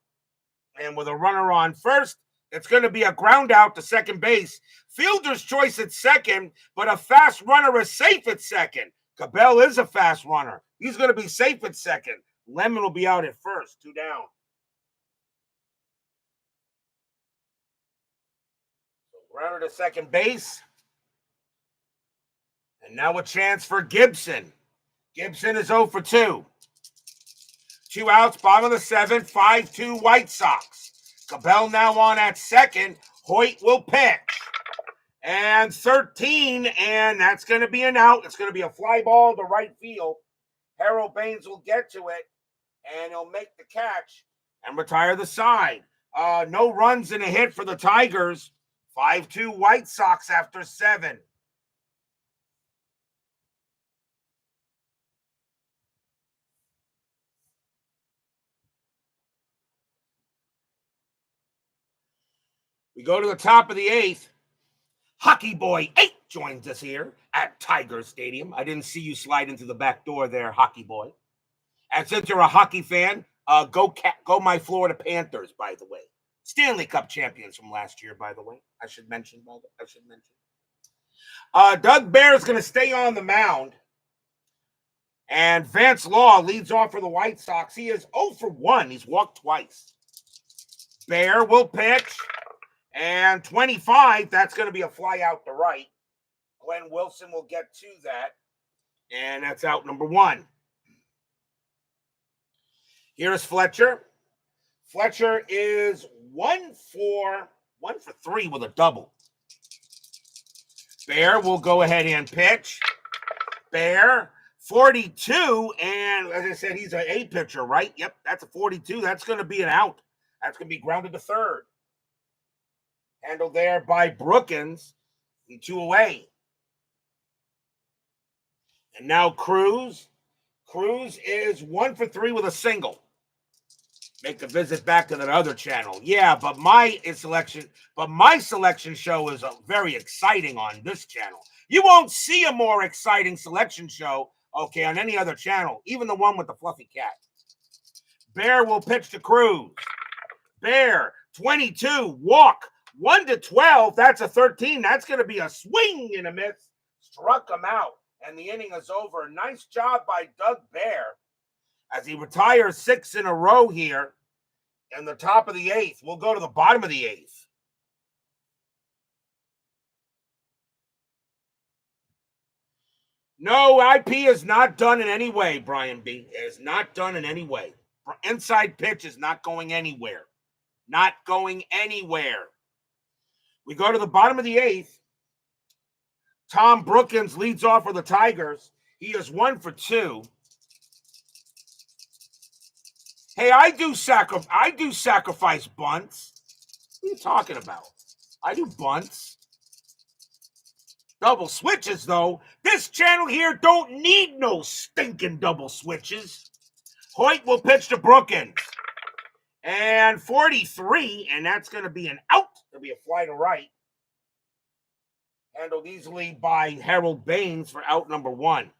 And with a runner on first, it's going to be a ground out to second base. Fielder's choice at second, but a fast runner is safe at second. Cabell is a fast runner. He's going to be safe at second. Lemon will be out at first. 2 down. So runner to second base. And now a chance for Gibson. Gibson is 0 for 2. 2 outs, bottom of the 7th, 5-2 White Sox. Cabell now on at second. Hoyt will pitch. And 13, and that's going to be an out. It's going to be a fly ball to right field. Harold Baines will get to it, and he'll make the catch and retire the side. No runs and a hit for the Tigers. 5-2 White Sox after 7. We go to the top of the 8th. Hockey Boy 8 joins us here at Tiger Stadium. I didn't see you slide into the back door there, Hockey Boy. And since you're a hockey fan, go my Florida Panthers, by the way. Stanley Cup champions from last year, by the way. I should mention. Doug Bear is going to stay on the mound. And Vance Law leads off for the White Sox. He is 0 for 1. He's walked twice. Bear will pitch. And 25, that's going to be a fly out to right. Glenn Wilson will get to that. And that's out number 1. Here's Fletcher. Fletcher is 1 for 3 with a double. Bear will go ahead and pitch. Bear, 42. And as I said, he's an A pitcher, right? Yep, that's a 42. That's going to be an out. That's going to be grounded to third. Handled there by Brookins. 2 away. And now Cruz. Cruz is 1 for 3 with a single. Make a visit back to that other channel. Yeah, but my selection show is very exciting on this channel. You won't see a more exciting selection show, okay, on any other channel, even the one with the fluffy cat. Bear will pitch to Cruz. Bear, 22, walk. 1 to 12, that's a 13. That's going to be a swing and a miss. Struck him out, and the inning is over. Nice job by Doug Bear as he retires 6 in a row here in the top of the 8th. We'll go to the bottom of the 8th. No, IP is not done in any way, Brian B. It is not done in any way. Inside pitch is not going anywhere. Not going anywhere. We go to the bottom of the eighth. Tom Brookins leads off for the Tigers. He is 1 for 2. Hey, I do sacrifice bunts. What are you talking about? I do bunts. Double switches, though. This channel here don't need no stinking double switches. Hoyt will pitch to Brookins. And 43, and that's going to be an out. It'll be a fly to right. Handled easily by Harold Baines for out number 1.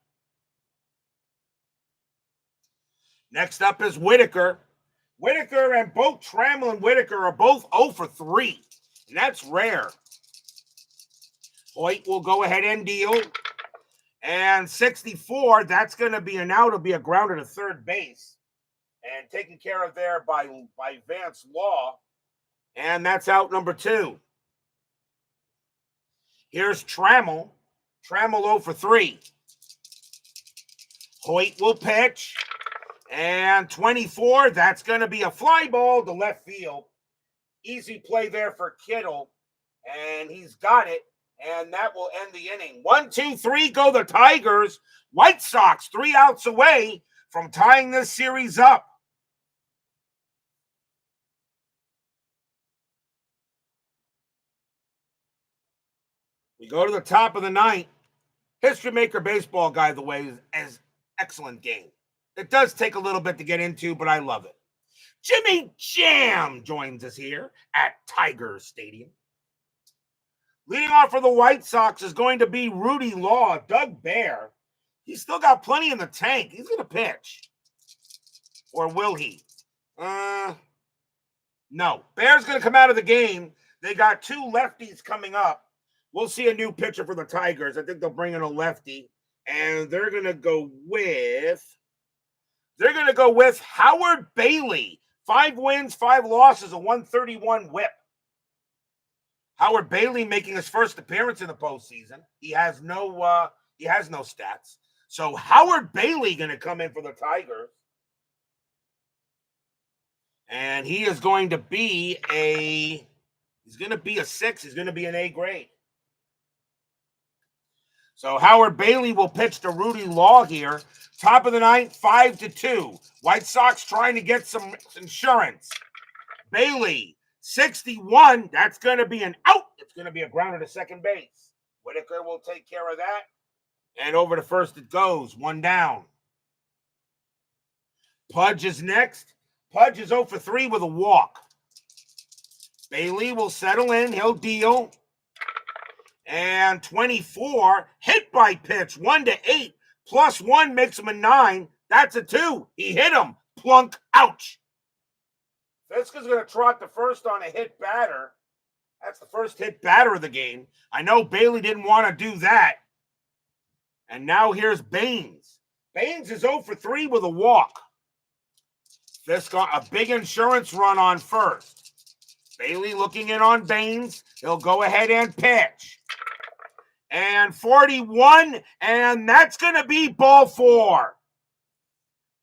Next up is Whitaker. Whitaker and both Trammell and Whitaker are both 0 for 3. And that's rare. Hoyt will go ahead and deal. And 64, that's going to be an out. It'll be a grounder to third base. And taken care of there by Vance Law. And that's out number 2. Here's Trammell. Trammell 0 for 3. Hoyt will pitch. And 24, that's going to be a fly ball to left field. Easy play there for Kittle. And he's got it. And that will end the inning. 1, 2, 3, go the Tigers. White Sox 3 outs away from tying this series up. We go to the top of the ninth. History Maker Baseball, by the way, is excellent game. It does take a little bit to get into, but I love it. Jimmy Jam joins us here at Tiger Stadium. Leading off for the White Sox is going to be Rudy Law. Doug Bear, he's still got plenty in the tank. He's going to pitch. Or will he? No. Bear's going to come out of the game. They got 2 lefties coming up. We'll see a new pitcher for the Tigers. I think they'll bring in a lefty. And they're going to go with Howard Bailey. 5 wins, 5 losses, a 131 whip. Howard Bailey making his first appearance in the postseason. He has no stats. So Howard Bailey going to come in for the Tigers. And he is going to be a 6. He's going to be an A grade. So Howard Bailey will pitch to Rudy Law here. Top of the ninth, 5-2. White Sox trying to get some insurance. Bailey, 61. That's going to be an out. It's going to be a grounder to second base. Whitaker will take care of that. And over to first it goes. 1 down. Pudge is next. Pudge is 0 for 3 with a walk. Bailey will settle in. He'll deal. And 24, hit by pitch, 1-8, +1 makes him a 9. That's a 2. He hit him. Plunk, ouch. Fiska's going to trot the first on a hit batter. That's the first hit batter of the game. I know Bailey didn't want to do that. And now here's Baines. Baines is 0 for 3 with a walk. Fiska, a big insurance run on first. Bailey looking in on Baines. He'll go ahead and pitch. And 41, and that's going to be ball 4.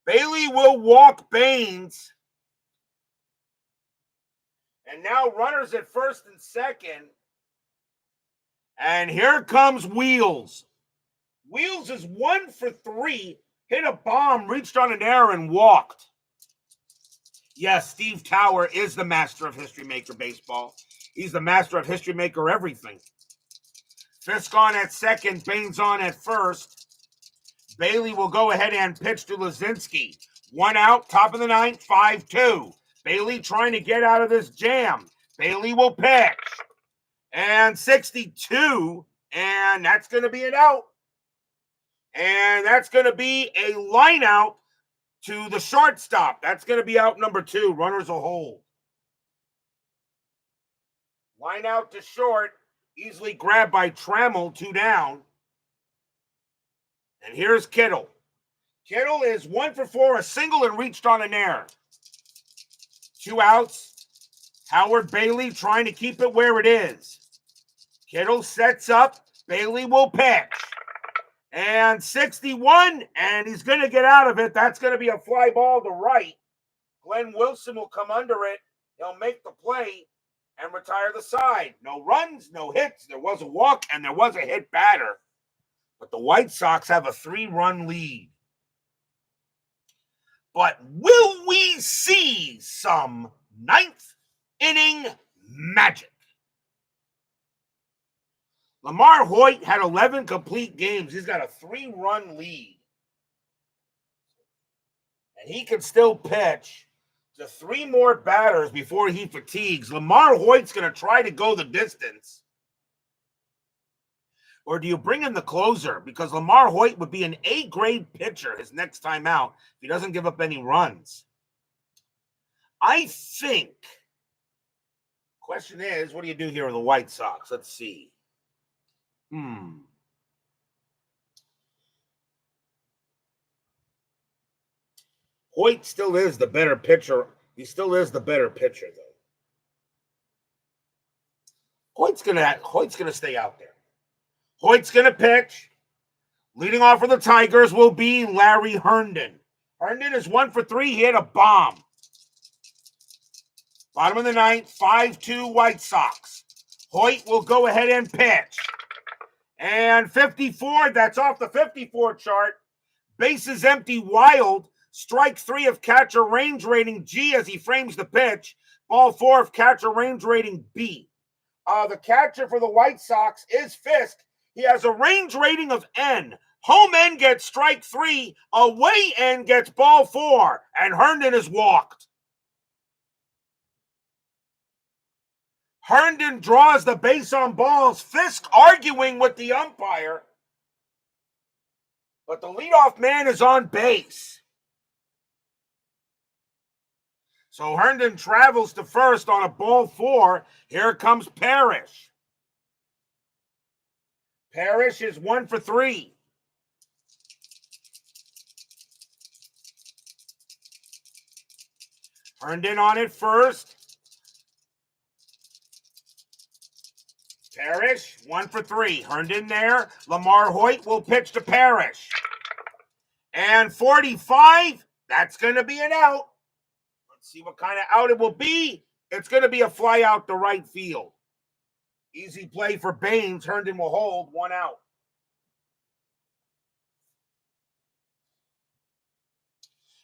Bailey will walk Baines. And now runners at first and second. And here comes Wheels. Wheels is 1 for 3, hit a bomb, reached on an error, and walked. Yes, Steve Tower is the master of History Maker Baseball. He's the master of History Maker everything. Fisk on at second, Baines on at first. Bailey will go ahead and pitch to Lazinski. 1 out, top of the ninth, 5-2. Bailey trying to get out of this jam. Bailey will pitch. And 62, and that's going to be an out. And that's going to be a line out to the shortstop. That's going to be out number 2. Runners will hold. Line out to short. Easily grabbed by Trammell, 2 down. And here's Kittle. Kittle is 1 for 4, a single, and reached on an error. 2 outs. Howard Bailey trying to keep it where it is. Kittle sets up. Bailey will pitch. And 61, and he's going to get out of it. That's going to be a fly ball to right. Glenn Wilson will come under it. He'll make the play and retire the side. No runs, no hits. There was a walk, and there was a hit batter. But the White Sox have a 3-run lead. But will we see some ninth inning magic? LaMarr Hoyt had 11 complete games. He's got a 3-run lead. And he can still pitch to 3 more batters before he fatigues. LaMarr Hoyt's going to try to go the distance. Or do you bring in the closer? Because LaMarr Hoyt would be an A-grade pitcher his next time out if he doesn't give up any runs. I think. Question is, what do you do here with the White Sox? Let's see. Hoyt still is the better pitcher. He still is the better pitcher, though. Hoyt's gonna stay out there. Hoyt's gonna pitch. Leading off for the Tigers will be Larry Herndon. Herndon is 1 for 3. He hit a bomb. Bottom of the ninth, 5-2 White Sox. Hoyt will go ahead and pitch. And 54, that's off the 54 chart. Bases empty, Wild. Strike 3 of catcher range rating G as he frames the pitch. Ball 4 of catcher range rating B. The catcher for the White Sox is Fisk. He has a range rating of N. Home end gets strike 3. Away end gets ball 4. And Herndon is walked. Herndon draws the base on balls. Fisk arguing with the umpire. But the leadoff man is on base. So Herndon travels to first on a ball 4. Here comes Parrish. Parrish is 1 for 3. Herndon on it first. Parrish, 1 for 3. Herndon there. LaMarr Hoyt will pitch to Parrish. And 45, that's going to be an out. Let's see what kind of out it will be. It's going to be a fly out to right field. Easy play for Baines. Herndon will hold 1 out.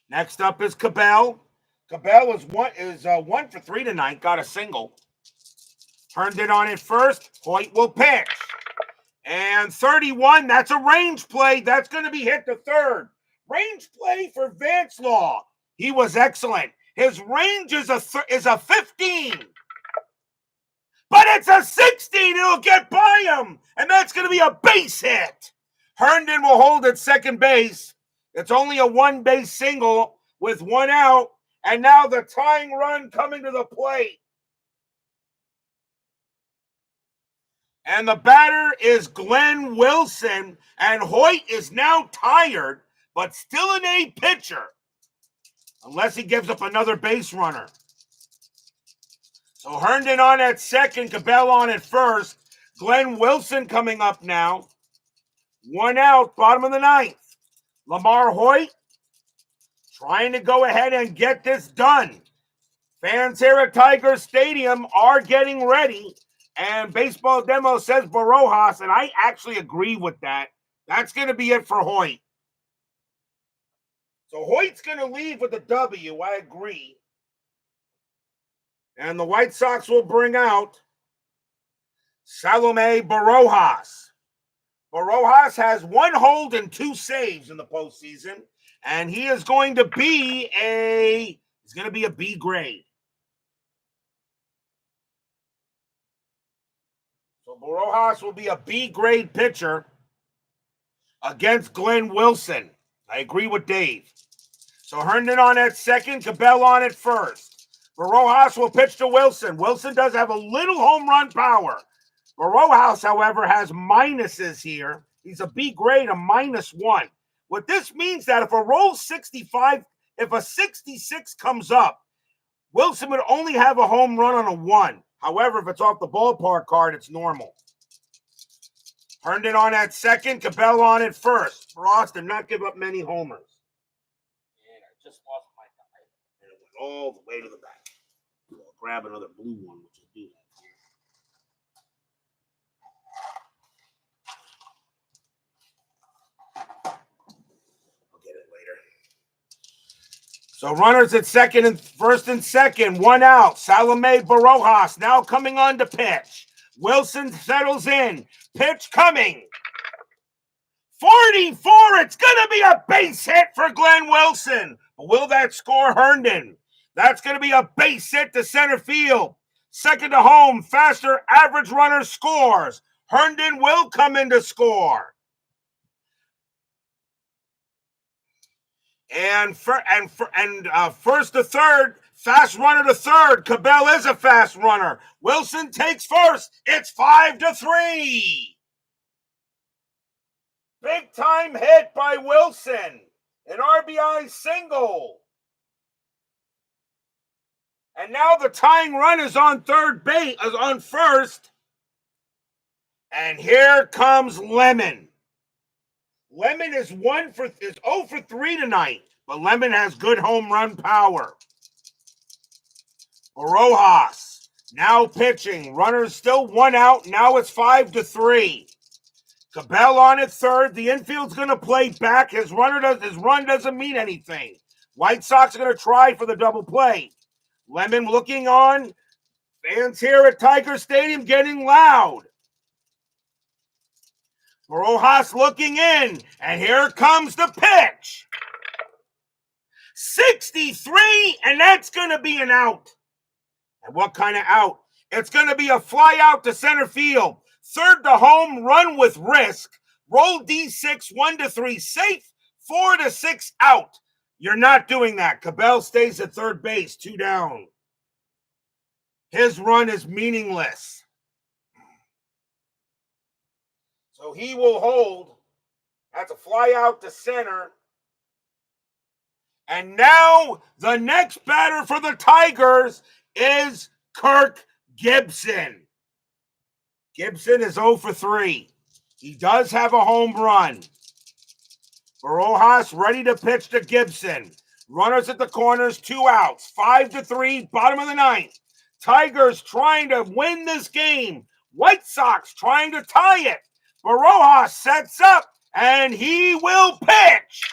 Next up is Cabell. Cabell is 1 for 3 tonight. Got a single. Herndon on it first. Hoyt will pitch. And 31, that's a range play. That's going to be hit to third. Range play for Vanslaw. He was excellent. His range is a 15. But it's a 16. It'll get by him. And that's going to be a base hit. Herndon will hold at second base. It's only a 1-base single with 1 out. And now the tying run coming to the plate. And the batter is Glenn Wilson. And Hoyt is now tired, but still an A pitcher. Unless he gives up another base runner. So Herndon on at second, Cabell on at first. Glenn Wilson coming up now. 1 out, bottom of the ninth. LaMarr Hoyt trying to go ahead and get this done. Fans here at Tiger Stadium are getting ready. And Baseball Demo says Barojas, and I actually agree with that. That's going to be it for Hoyt. So Hoyt's going to leave with a W. I agree. And the White Sox will bring out Salome Barojas. Barojas has 1 hold and 2 saves in the postseason. And he is going to be a B grade. So Barojas will be a B grade pitcher against Glenn Wilson. I agree with Dave. So Herndon on at second, Cabell on at first. Barojas will pitch to Wilson. Wilson does have a little home run power. Barojas, however, has minuses here. He's a B grade, a -1. What this means that if a roll 65, if a 66 comes up, Wilson would only have a home run on a 1. However, if it's off the ballpark card, it's normal. Herndon on at second, Cabell on at first. Frost did not give up many homers. And I just lost my guy. And it went all the way to the back. I'll grab another blue one, which will do that. I'll get it later. So runners at first and second, one out. Salome Barojas now coming on to pitch. Wilson settles in. Pitch coming. 44. It's going to be a base hit for Glenn Wilson. But will that score Herndon? That's going to be a base hit to center field. Second to home, faster average runner scores. Herndon will come in to score. And first to third, fast runner to third. Cabell is a fast runner. Wilson takes first. It's 5-3. Big time hit by Wilson. An RBI single. And now the tying run is on first. And here comes Lemon. Lemon is 0 for 3 tonight, but Lemon has good home run power. Barojas now pitching. Runners still one out. Now it's 5-3. Cabell on at third. The infield's going to play back. His run doesn't mean anything. White Sox are going to try for the double play. Lemon looking on. Fans here at Tiger Stadium getting loud. Barojas looking in, and here comes the pitch. 63, and that's going to be an out. And what kind of out? It's going to be a fly out to center field. Third to home, run with risk. Roll D6, 1-3, safe, 4-6 out. You're not doing that. Cabell stays at third base, 2 down. His run is meaningless. So he will hold. That's a fly out to center. And now the next batter for the Tigers is Kirk Gibson. Gibson is 0 for 3. He does have a home run. Barojas ready to pitch to Gibson. Runners at the corners, 2 outs. 5-3, bottom of the ninth. Tigers trying to win this game. White Sox trying to tie it. Barojas sets up, and he will pitch.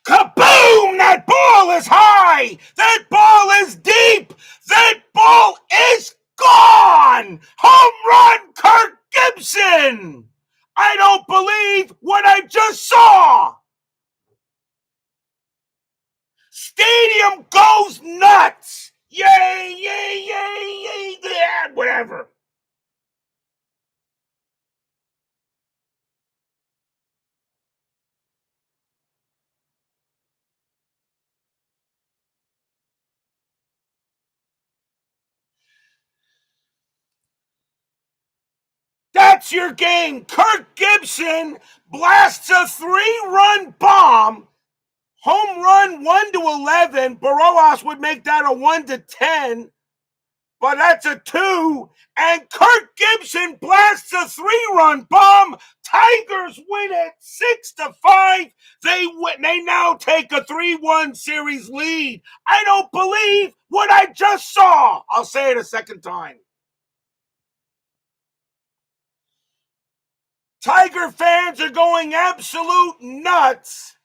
Kaboom! That ball is high! That ball is deep! That ball is gone! Home run, Kirk Gibson! I don't believe what I just saw! Stadium goes nuts! Yay, yay, yay, yay, yeah, whatever. That's your game. Kirk Gibson blasts a 3-run bomb. Home run 1-11. Barojas would make that a 1-10. But that's a 2. And Kirk Gibson blasts a 3-run bomb. Tigers win it 6-5. They now take a 3-1 series lead. I don't believe what I just saw. I'll say it a second time. Tiger fans are going absolute nuts,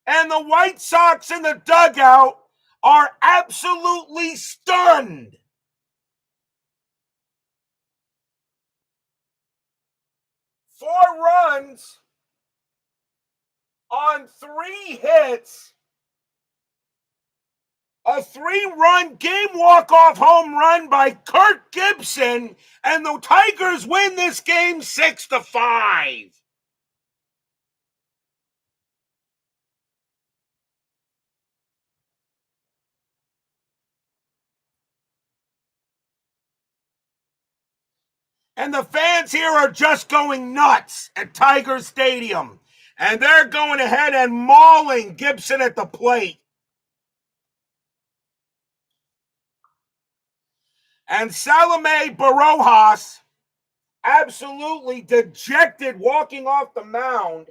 and the White Sox in the dugout are absolutely stunned. Four runs on 3 hits. A 3-run game walk-off home run by Kirk Gibson, and the Tigers win this game 6-5. And the fans here are just going nuts at Tiger Stadium. And they're going ahead and mauling Gibson at the plate. And Salome Barojas, absolutely dejected, walking off the mound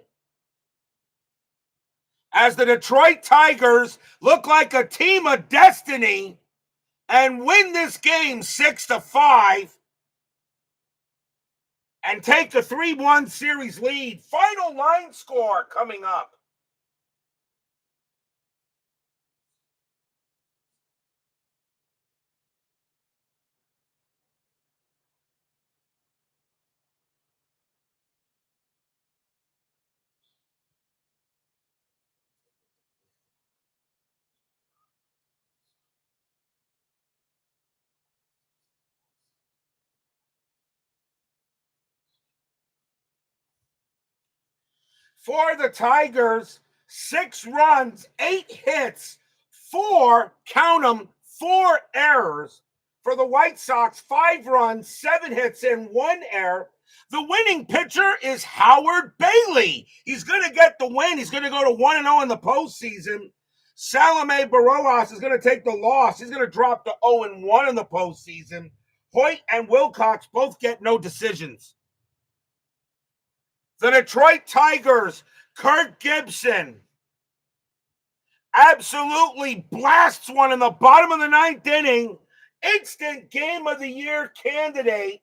as the Detroit Tigers look like a team of destiny and win this game 6-5 and take a 3-1 series lead. Final line score coming up. For the Tigers, 6 runs, 8 hits, 4, count them, 4 errors. For the White Sox, 5 runs, 7 hits, and 1 error. The winning pitcher is Howard Bailey. He's going to get the win. He's going to go to 1-0 in the postseason. Salome Barojas is going to take the loss. He's going to drop to 0-1 in the postseason. Hoyt and Wilcox both get no decisions. The Detroit Tigers, Kirk Gibson absolutely blasts one in the bottom of the 9th inning. Instant Game of the Year candidate.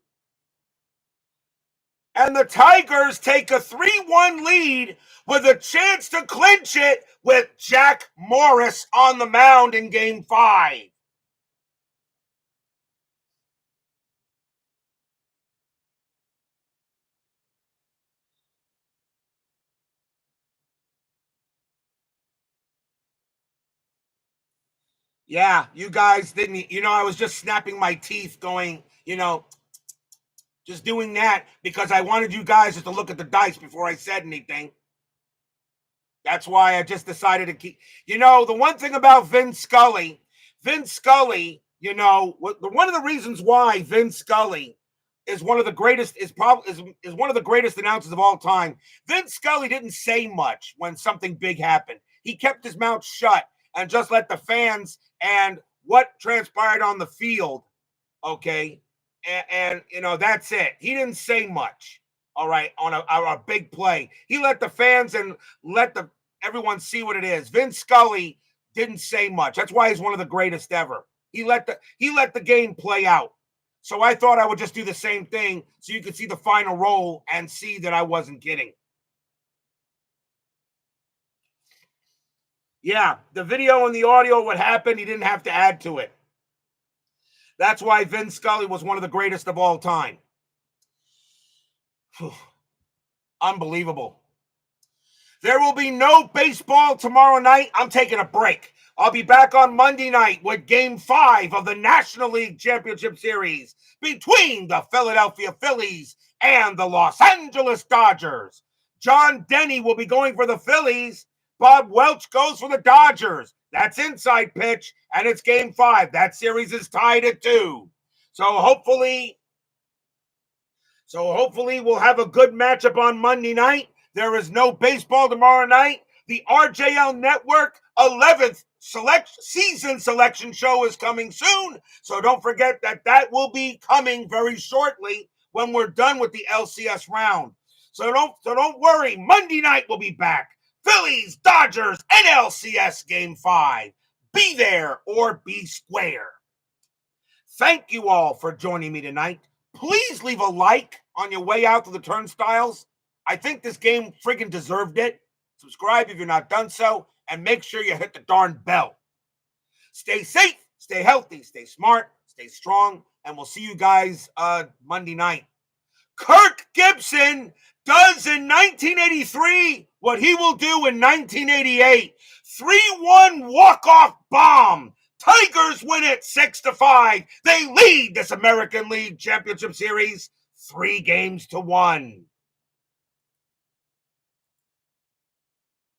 And the Tigers take a 3-1 lead with a chance to clinch it with Jack Morris on the mound in Game 5. Yeah, you guys didn't, I was just snapping my teeth going, just doing that because I wanted you guys just to look at the dice before I said anything. That's why I just decided to keep, the one thing about Vin Scully, one of the reasons why Vin Scully is one of the greatest, is one of the greatest announcers of all time. Vin Scully didn't say much when something big happened. He kept his mouth shut and just let the fans and what transpired on the field, okay? And that's it. He didn't say much, all right, on a big play. He let the fans and let everyone see what it is. Vince Scully didn't say much. That's why he's one of the greatest ever. He let the game play out. So I thought I would just do the same thing so you could see the final roll and see that I wasn't kidding. Yeah, the video and the audio, what happened, he didn't have to add to it. That's why Vin Scully was one of the greatest of all time. Unbelievable. There will be no baseball tomorrow night. I'm taking a break. I'll be back on Monday night with Game 5 of the National League Championship Series between the Philadelphia Phillies and the Los Angeles Dodgers. John Denny will be going for the Phillies. Bob Welch goes for the Dodgers. That's inside pitch, and it's Game 5. That series is tied at 2. So hopefully we'll have a good matchup on Monday night. There is no baseball tomorrow night. The RJL Network 11th season selection show is coming soon. So don't forget that will be coming very shortly when we're done with the LCS round. So don't worry. Monday night we'll be back. Phillies, Dodgers, NLCS Game 5. Be there or be square. Thank you all for joining me tonight. Please leave a like on your way out to the turnstiles. I think this game friggin' deserved it. Subscribe if you're not done so, and make sure you hit the darn bell. Stay safe, stay healthy, stay smart, stay strong, and we'll see you guys Monday night. Kirk Gibson does in 1983 what he will do in 1988. 3-1 walk-off bomb. Tigers win it 6-5. They lead this American League Championship Series 3-1.